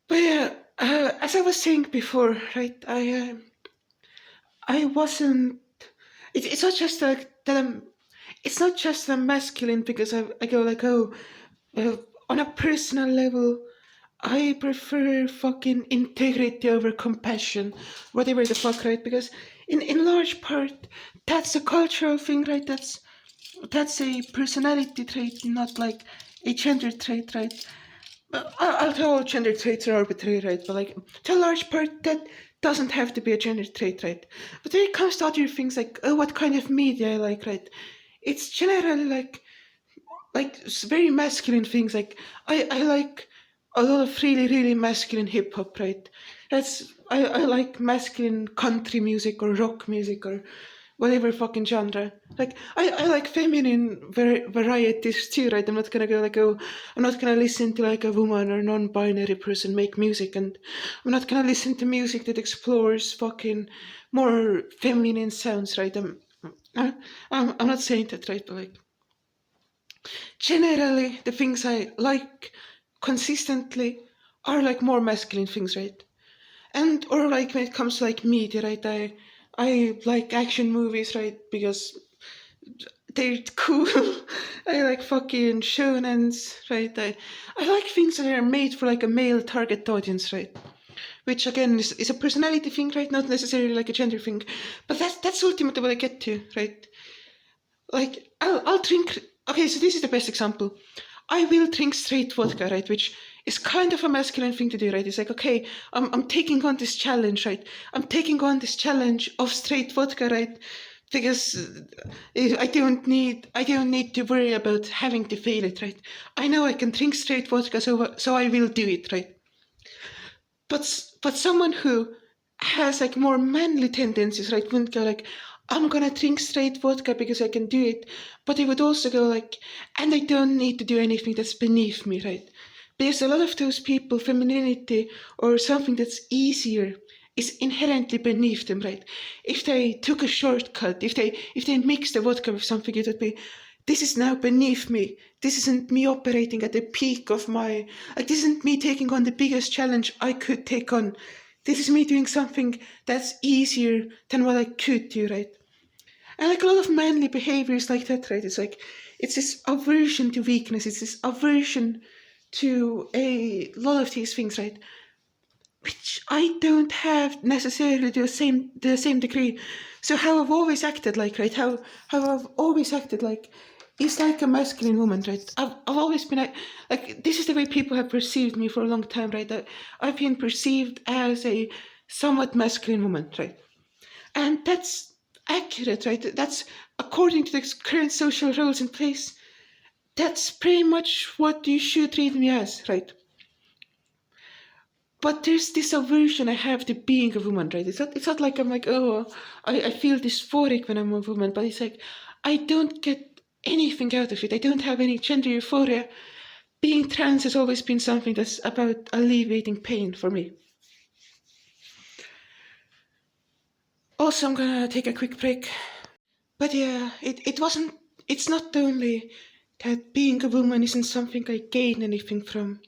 But yeah, as I was saying before, right? I wasn't. It's not just like that I'm. It's not just that I'm masculine because I go on a personal level, I prefer fucking integrity over compassion, whatever the fuck, right? Because in large part, that's a cultural thing, right? That's a personality trait, not like a gender trait, right? I'll tell all gender traits are arbitrary, right? But to a large part, that doesn't have to be a gender trait, right? But when it comes to other things like, oh, what kind of media I like, right? It's generally very masculine things. Like I like a lot of really masculine hip hop, right? I like masculine country music or rock music or whatever fucking genre. Like I like feminine varieties too, right? I'm not gonna go I'm not gonna listen to like a woman or non-binary person make music, and I'm not gonna listen to music that explores fucking more feminine sounds, right? I'm not saying that, right? But generally the things I like consistently are more masculine things, right? And or when it comes to media, right? I like action movies, right? Because they're cool. I like fucking shonens, right? I like things that are made for a male target audience, right? Which again is a personality thing, right? Not necessarily a gender thing. But that's ultimately what I get to, right? I'll drink. Okay, so this is the best example. I will drink straight vodka, right? Which is kind of a masculine thing to do, right? It's like, okay, I'm taking on this challenge, right? I'm taking on this challenge of straight vodka, right? Because I don't need to worry about having to fail it, right? I know I can drink straight vodka, so I will do it, right? But someone who has more manly tendencies, right, wouldn't go I'm gonna drink straight vodka because I can do it, but they would also go and I don't need to do anything that's beneath me, right? Because a lot of those people, femininity or something that's easier is inherently beneath them, right? If they took a shortcut, if they mixed the vodka with something, it would be, this is now beneath me. This isn't me operating at the peak of my, like, this isn't me taking on the biggest challenge I could take on. This is me doing something that's easier than what I could do, right? And like a lot of manly behavior is like that, right? It's like, it's this aversion to weakness, it's this aversion to a lot of these things, right? Which I don't have necessarily to the same degree. So how I've always acted like, right? How I've always acted like is like a masculine woman, right? I've always been like, this is the way people have perceived me for a long time, right? I've been perceived as a somewhat masculine woman, right? And that's accurate, right? That's according to the current social roles in place. That's pretty much what you should read me as, right? But there's this aversion I have to being a woman, right? It's not like I'm like, oh, I feel dysphoric when I'm a woman, but it's like I don't get anything out of it. I don't have any gender euphoria. Being trans has always been something that's about alleviating pain for me. Also, I'm gonna take a quick break. But yeah, it's not only that being a woman isn't something I gain anything from.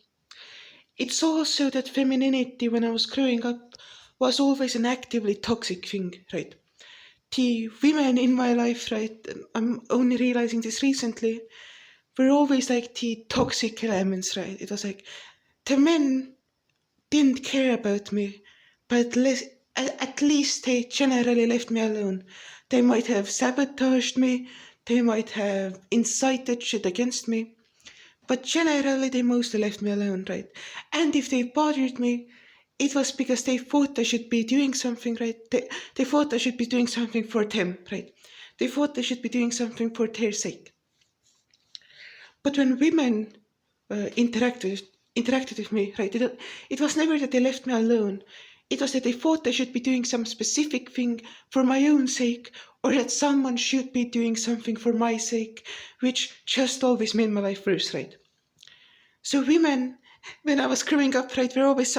It's also that femininity when I was growing up was always an actively toxic thing, right? The women in my life, right, I'm only realizing this recently, were always like the toxic elements, right? It was like the men didn't care about me, but at least they generally left me alone. They might have sabotaged me, they might have incited shit against me, but generally they mostly left me alone, right? And if they bothered me, it was because they thought I should be doing something, right? They thought I should be doing something for them, right? They thought they should be doing something for their sake. But when women interacted with me, right, it was never that they left me alone. It was that they thought I should be doing some specific thing for my own sake, or that someone should be doing something for my sake, which just always made my life worse, right? So women, when I was growing up, right, were always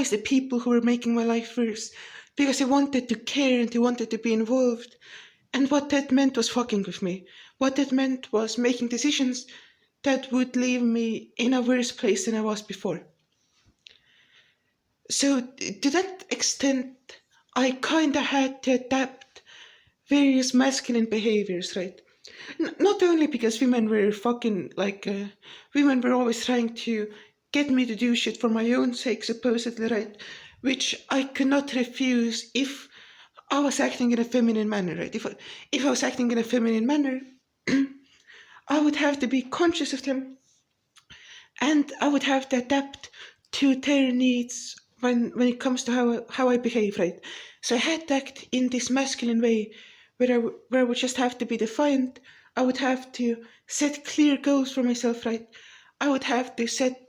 the people who were making my life worse, because they wanted to care and they wanted to be involved. And what that meant was fucking with me. What that meant was making decisions that would leave me in a worse place than I was before. So to that extent, I kinda had to adapt various masculine behaviors, right? Not only because women were fucking like, women were always trying to get me to do shit for my own sake, supposedly, right? Which I could not refuse if I was acting in a feminine manner, right? If I was acting in a feminine manner, I would have to be conscious of them, and I would have to adapt to their needs when it comes to how I behave, right? So I had to act in this masculine way, where I would just have to be defiant. I would have to set clear goals for myself, right? I would have to set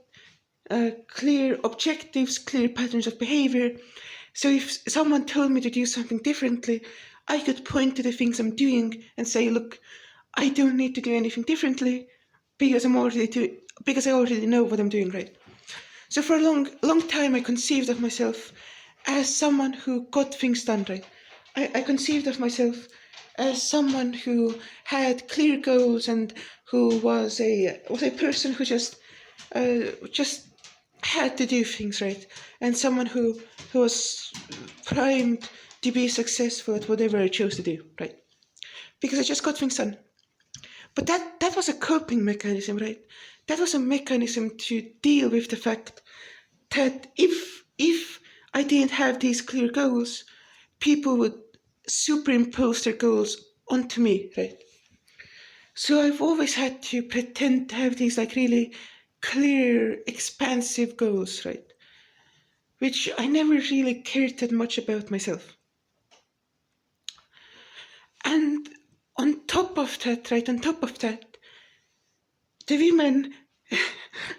clear objectives, clear patterns of behavior. So if someone told me to do something differently, I could point to the things I'm doing and say, look, I don't need to do anything differently because because I already know what I'm doing, right? So for a long time I conceived of myself as someone who got things done, right? I conceived of myself as someone who had clear goals and who was a person who just had to do things, right, and someone who was primed to be successful at whatever I chose to do, right, because I just got things done. But that was a coping mechanism, right? That was a mechanism to deal with the fact that if I didn't have these clear goals, people would superimpose their goals onto me, right? So I've always had to pretend to have these like really clear, expansive goals, right? Which I never really cared that much about myself. And on top of that, right, on top of that, the women,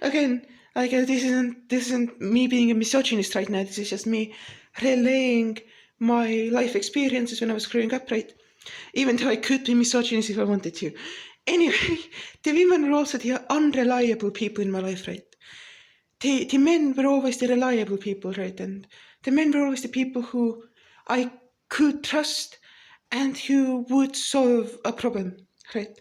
again, like this isn't me being a misogynist right now. This is just me relaying my life experiences when I was growing up, right? Even though I could be misogynist if I wanted to. Anyway, the women were also the unreliable people in my life, right? the men were always the reliable people, right? And the men were always the people who I could trust and who would solve a problem, right?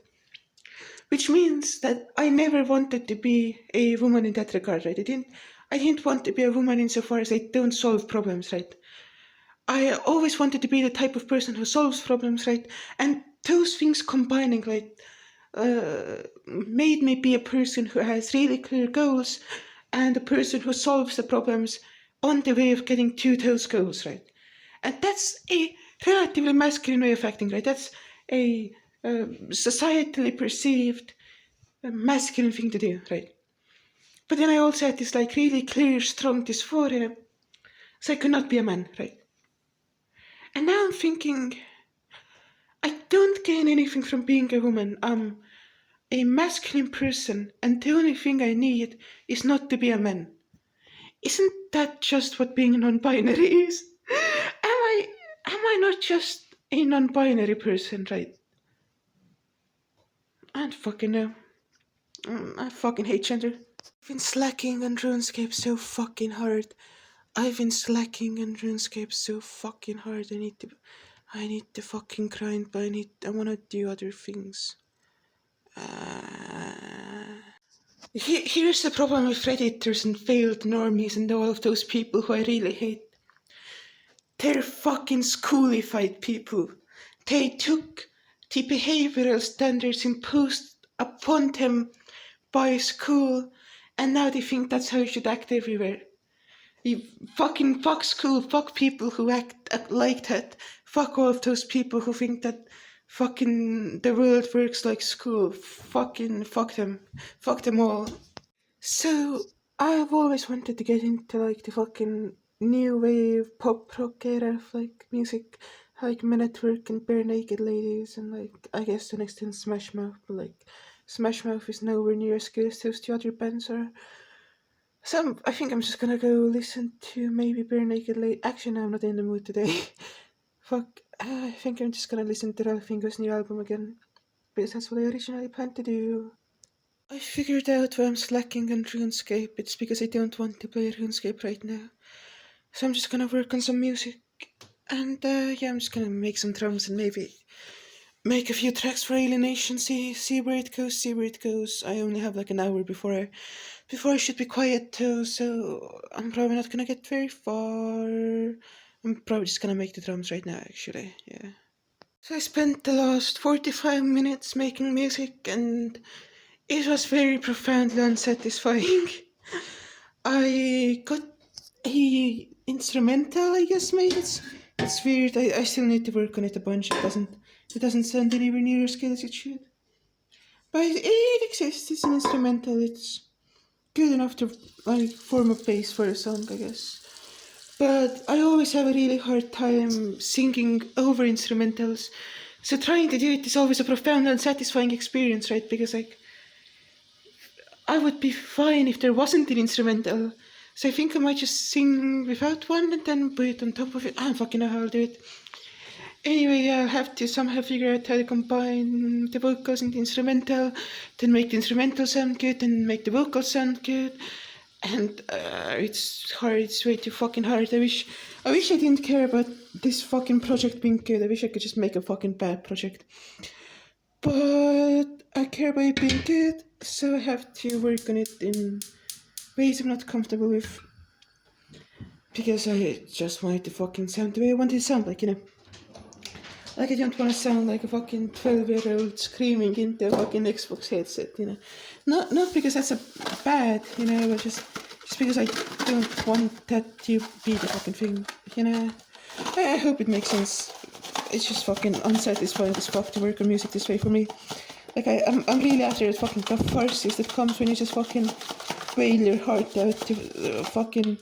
Which means that I never wanted to be a woman in that regard, right? I didn't want to be a woman insofar as I don't solve problems, right? I always wanted to be the type of person who solves problems, right? And those things combining, right, made me be a person who has really clear goals and a person who solves the problems on the way of getting to those goals, right? And that's a relatively masculine way of acting, right? That's a societally perceived masculine thing to do, right? But then I also had this like really clear, strong dysphoria, so I could not be a man, right? And now I'm thinking, I don't gain anything from being a woman. I'm a masculine person, and the only thing I need is not to be a man. Isn't that just what being non-binary is? Am I not just a non-binary person, right? I don't fucking know. I fucking hate gender. I've been slacking on RuneScape so fucking hard. I've been slacking on RuneScape so fucking hard. I need to fucking grind, but I wanna do other things. Here's the problem with Redditors and failed normies and all of those people who I really hate. They're fucking schoolified people. They took the behavioral standards imposed upon them by school, and now they think that's how you should act everywhere. You fucking fuck school, fuck people who act like that. Fuck all of those people who think that fucking the world works like school. Fucking fuck them. Fuck them all. So, I've always wanted to get into like the fucking new wave pop rock era of like music, like Men at Work and Bare Naked Ladies, and like I guess to an extent Smash Mouth, but like Smash Mouth is nowhere near as good as those two other bands are. So I think I'm just gonna go listen to maybe Bare Naked Ladies. Actually, no, I'm not in the mood today. Fuck, I think I'm just gonna listen to Ralph Finger's new album again, because that's what I originally planned to do. I figured out why I'm slacking on RuneScape. It's because I don't want to play RuneScape right now. So I'm just gonna work on some music. And yeah, I'm just gonna make some drums and maybe make a few tracks for Alienation. See where it goes. See where it goes. I only have like an hour before I should be quiet too. So I'm probably not gonna get very far. I'm probably just gonna make the drums right now. Actually, yeah. So I spent the last 45 minutes making music, and it was very profoundly unsatisfying. I got a instrumental, I guess, made. It's weird. I still need to work on it a bunch. It doesn't sound anywhere near as good as it should. But it exists. It's an instrumental. It's good enough to like form a base for a song, I guess. But I always have a really hard time singing over instrumentals. So trying to do it is always a profound and satisfying experience, right? Because like I would be fine if there wasn't an instrumental. So I think I might just sing without one and then put it on top of it. I don't fucking know how I'll do it. Anyway, I'll have to somehow figure out how to combine the vocals and the instrumental, then make the instrumental sound good, and make the vocals sound good. And it's hard. It's way too fucking hard. I wish I didn't care about this fucking project being good. I wish I could just make a fucking bad project. But I care about it being good, so I have to work on it in ways I'm not comfortable with. Because I just want it to fucking sound the way I want it to sound, like, you know. Like, I don't want to sound like a fucking 12-year-old screaming into a fucking Xbox headset, you know. Not because that's a bad, you know, but just because I don't want that to be the fucking thing, you know. I hope it makes sense. It's just fucking unsatisfying as fuck to work on music this way for me. Like, I'm really after the fucking catharsis that comes when you just fucking wail your heart out to fucking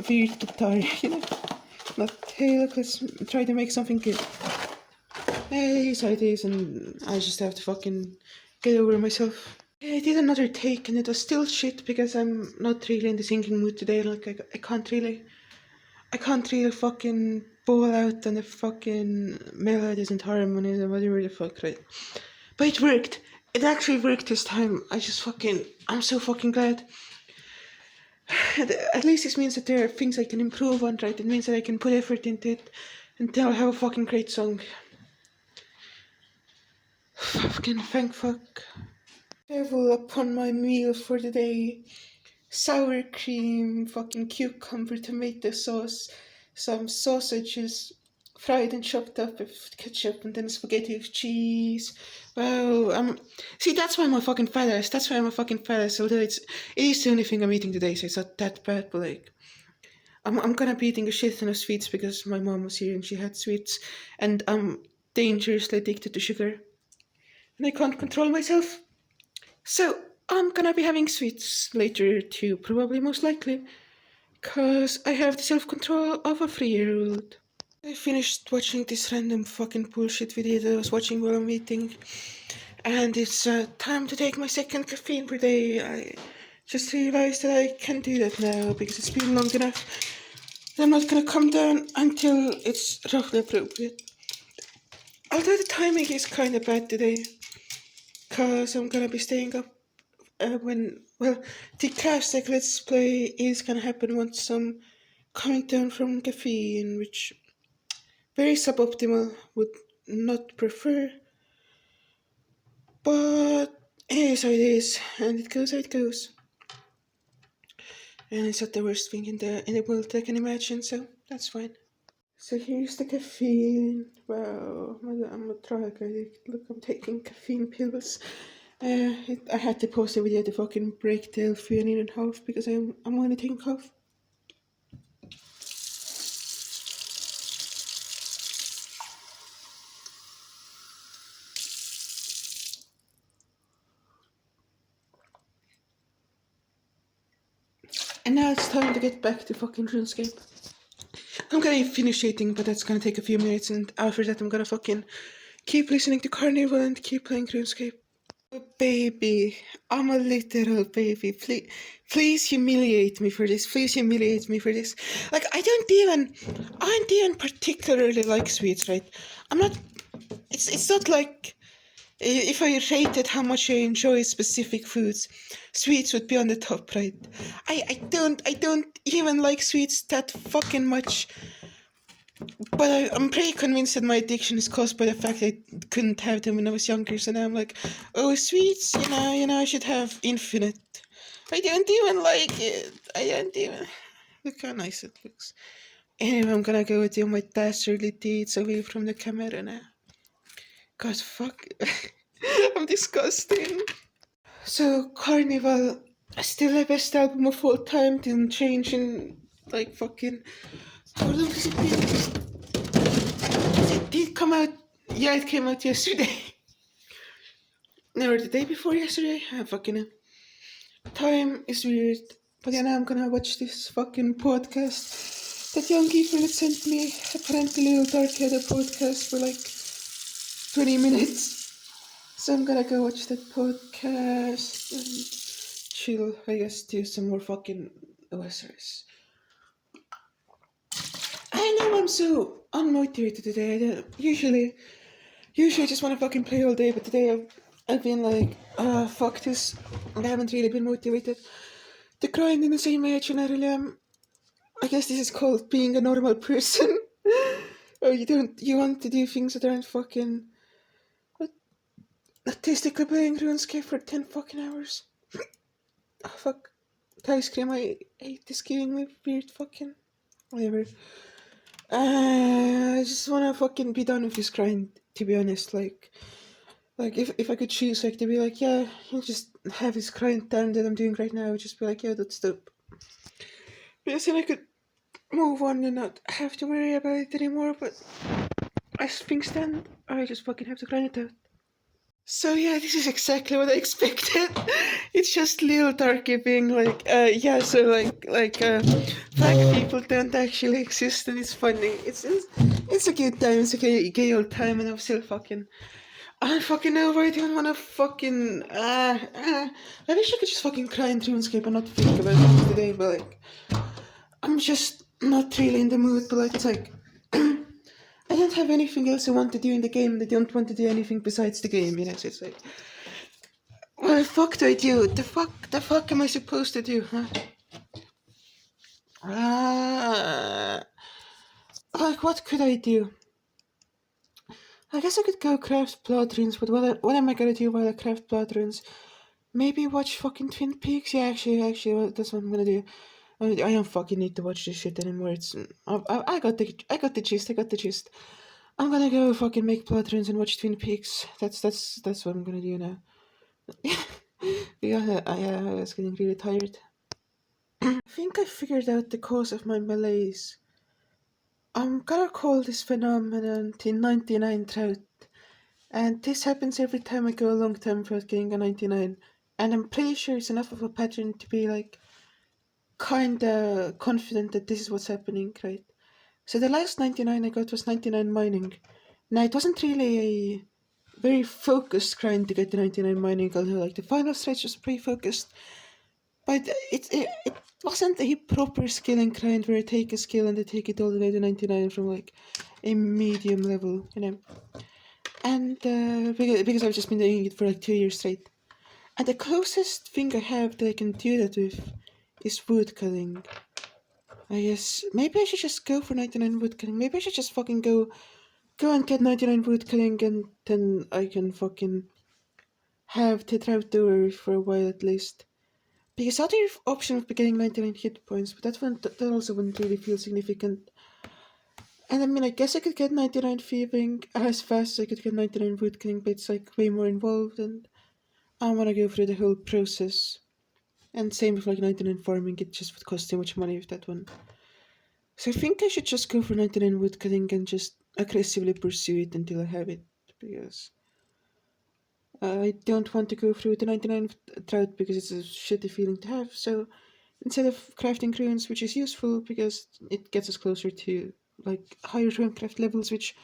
weird guitar, you know. Not, hey, look, let's try to make something good. Hey, so it is, and I just have to fucking get over myself. I did another take, and it was still shit because I'm not really in the singing mood today. Like, I can't really fucking bawl out on the fucking melodies and harmonies and whatever the fuck, right? But it worked. It actually worked this time. I'm so fucking glad. At least this means that there are things I can improve on, right? It means that I can put effort into it until I have a fucking great song. Fucking thank fuck. Level upon my meal for the day. Sour cream, fucking cucumber, tomato sauce, some sausages, fried and chopped up with ketchup, and then spaghetti with cheese. Wow, see, that's why I'm a fucking fat ass. That's why I'm a fucking fat ass. Although it is the only thing I'm eating today, so it's not that bad. But like, I'm gonna be eating a shit ton of sweets because my mom was here and she had sweets, and I'm dangerously addicted to sugar, and I can't control myself. So I'm gonna be having sweets later too, probably most likely, because I have the self-control of a 3-year-old. I finished watching this random fucking bullshit video that I was watching while I'm eating, and it's time to take my second caffeine per day. I just realized that I can do that now because it's been long enough. I'm not gonna come down until it's roughly appropriate. Although the timing is kind of bad today, because I'm gonna be staying up the class like let's play is gonna happen once I'm coming down from caffeine, which very suboptimal, would not prefer, but it is how it is, and it goes how it goes. And it's not the worst thing in the world I can imagine, so that's fine. So here's the caffeine. Wow, I'm a drug addict. Look, I'm taking caffeine pills. I had to pause the video to fucking break the theory in half because I'm only taking half. And now it's time to get back to fucking RuneScape. I'm gonna finish eating, but that's gonna take a few minutes, and after that I'm gonna fucking keep listening to Carnival and keep playing RuneScape. Oh, baby, I'm a literal baby. Please humiliate me for this. Please humiliate me for this. Like, I don't even particularly like sweets, right? I'm not, it's not like, if I rated how much I enjoy specific foods, sweets would be on the top, right? I don't even like sweets that fucking much. But I'm pretty convinced that my addiction is caused by the fact I couldn't have them when I was younger. So now I'm like, oh, sweets, I should have infinite. I don't even like it. I don't even. Look how nice it looks. Anyway, I'm gonna go do my dastardly deeds away from the camera now. God, fuck. I'm disgusting. So, Carnival, still the best album of all time, didn't change in, like, fucking. How long has it been? It did come out. Yeah, it came out yesterday. Or the day before yesterday. I fucking know. Time is weird. But yeah, now I'm gonna watch this fucking podcast that young Ethan sent me. Apparently, Little Dark had a podcast for like 20 minutes. So I'm gonna go watch that podcast and chill, I guess, do some more fucking OSRs. I know I'm so unmotivated today. I don't, usually I just want to fucking play all day, but today I've been like, fuck this. I haven't really been motivated to grind in the same age, and I really am. I guess this is called being a normal person. Or you want to do things that aren't fucking. What? Artistically playing RuneScape for 10 fucking hours. Oh, fuck. The ice cream I ate is giving me weird fucking. Whatever. I just wanna fucking be done with this grind, to be honest. Like if I could choose, like, to be like, yeah, you just have this grind down that I'm doing right now, I would just be like, yeah, that's dope. Because then I could move on and not have to worry about it anymore, but as things stand, I just fucking have to grind it out. So yeah, this is exactly what I expected. It's just Lil Darky being like, yeah, so black people don't actually exist, and it's funny. It's a good time. It's a gay old time, and I'm still fucking. I don't fucking know why I don't wanna fucking. I wish I could just fucking cry in RuneScape and not think about it today, but like, I'm just not really in the mood. But like, it's like. I don't have anything else I want to do in the game, and I don't want to do anything besides the game, so it's like, what the fuck do I do? The fuck am I supposed to do, huh? Uh, like, what could I do? I guess I could go craft blood runes, but what am I gonna do while I craft blood runes? Maybe watch fucking Twin Peaks? Yeah, actually, that's what I'm gonna do. I don't fucking need to watch this shit anymore. I got the gist. I got the gist. I'm gonna go fucking make blood runes and watch Twin Peaks. That's what I'm gonna do now. Yeah, I was getting really tired. I think I figured out the cause of my malaise. I'm gonna call this phenomenon the 99 drought. And this happens every time I go a long time without getting a 99. And I'm pretty sure it's enough of a pattern to be like kinda confident that this is what's happening, right? So the last 99 I got was 99 mining. Now it wasn't really a very focused grind to get the 99 mining, although like the final stretch was pretty focused. But it wasn't a proper skilling grind where I take a skill and I take it all the way to 99 from like a medium level, you know. And because I've just been doing it for like 2 years straight. And the closest thing I have that I can do that with is wood cutting. I guess maybe I should just go for 99 wood cutting. Maybe I should just fucking go and get 99 wood cutting, and then I can fucking have the drought over for a while at least. Because other option would be getting 99 hit points, but that also wouldn't really feel significant. And I mean, I guess I could get 99 thieving as fast as I could get 99 wood cutting, but it's like way more involved, and I want to go through the whole process. And same with like 99 farming, it just would cost too much money with that one. So I think I should just go for 99 wood cutting and just aggressively pursue it until I have it, because I don't want to go through the 99 drought because it's a shitty feeling to have. So instead of crafting runes, which is useful because it gets us closer to like higher runecraft levels, which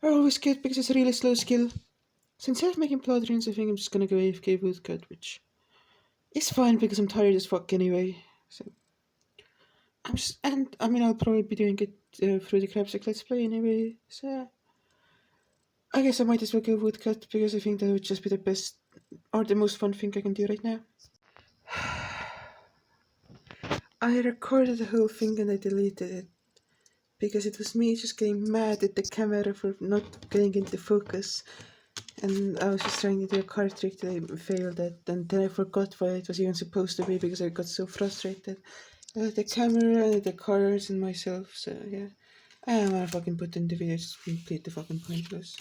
are always good because it's a really slow skill. So instead of making blood runes, I think I'm just gonna go AFK woodcut, which is fine because I'm tired as fuck anyway. So and I mean I'll probably be doing it through the Crabsick Let's Play anyway. So I guess I might as well go woodcut because I think that would just be the best or the most fun thing I can do right now. I recorded the whole thing and I deleted it because it was me just getting mad at the camera for not getting into focus, and I was just trying to do a card trick that I failed at, and then I forgot what it was even supposed to be because I got so frustrated with the camera and the cards and myself. So yeah, I don't wanna fucking put in the video, it's completely fucking pointless.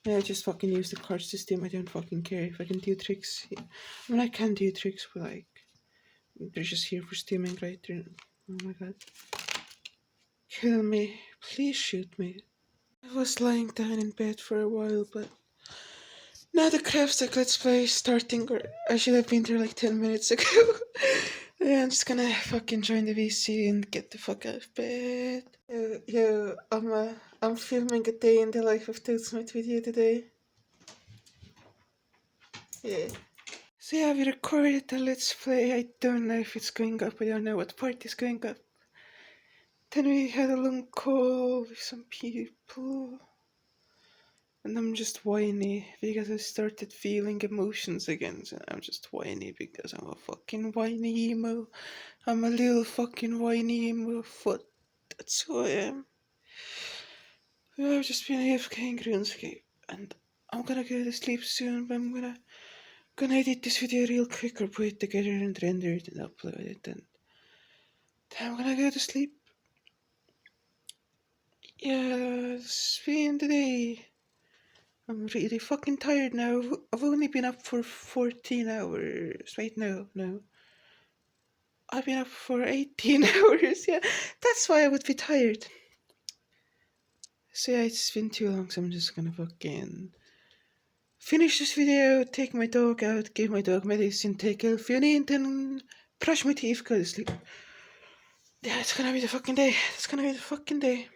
Yeah, I just fucking use the card system. I don't fucking care if I can do tricks. I mean, I can do tricks, but like, they're just here for steaming, right? Oh my god. Kill me. Please shoot me. I was lying down in bed for a while, but now the Craftsick Let's Play is starting, or I should have been there like 10 minutes ago. Yeah, I'm just gonna fucking join the VC and get the fuck out of bed. I'm filming a day in the life of Toadsmith video today. Yeah. So yeah, we recorded the Let's Play. I don't know if it's going up. I don't know what part is going up. Then we had a long call with some people. And I'm just whiny because I started feeling emotions again. So I'm just whiny because I'm a fucking whiny emo. I'm a little fucking whiny emo foot. That's who I am. I've just been AFKing RuneScape. And I'm gonna go to sleep soon, but I'm gonna edit this video real quick or put it together and render it and upload it, and then I'm gonna go to sleep. Yeah, it's been the day. I'm really fucking tired now. I've only been up for 14 hours. Wait, no. I've been up for 18 hours, yeah. That's why I would be tired. So yeah, it's been too long, so I'm just gonna fucking finish this video, take my dog out, give my dog medicine, take L-theanine, then brush my teeth, go to sleep. Yeah, it's gonna be the fucking day. It's gonna be the fucking day.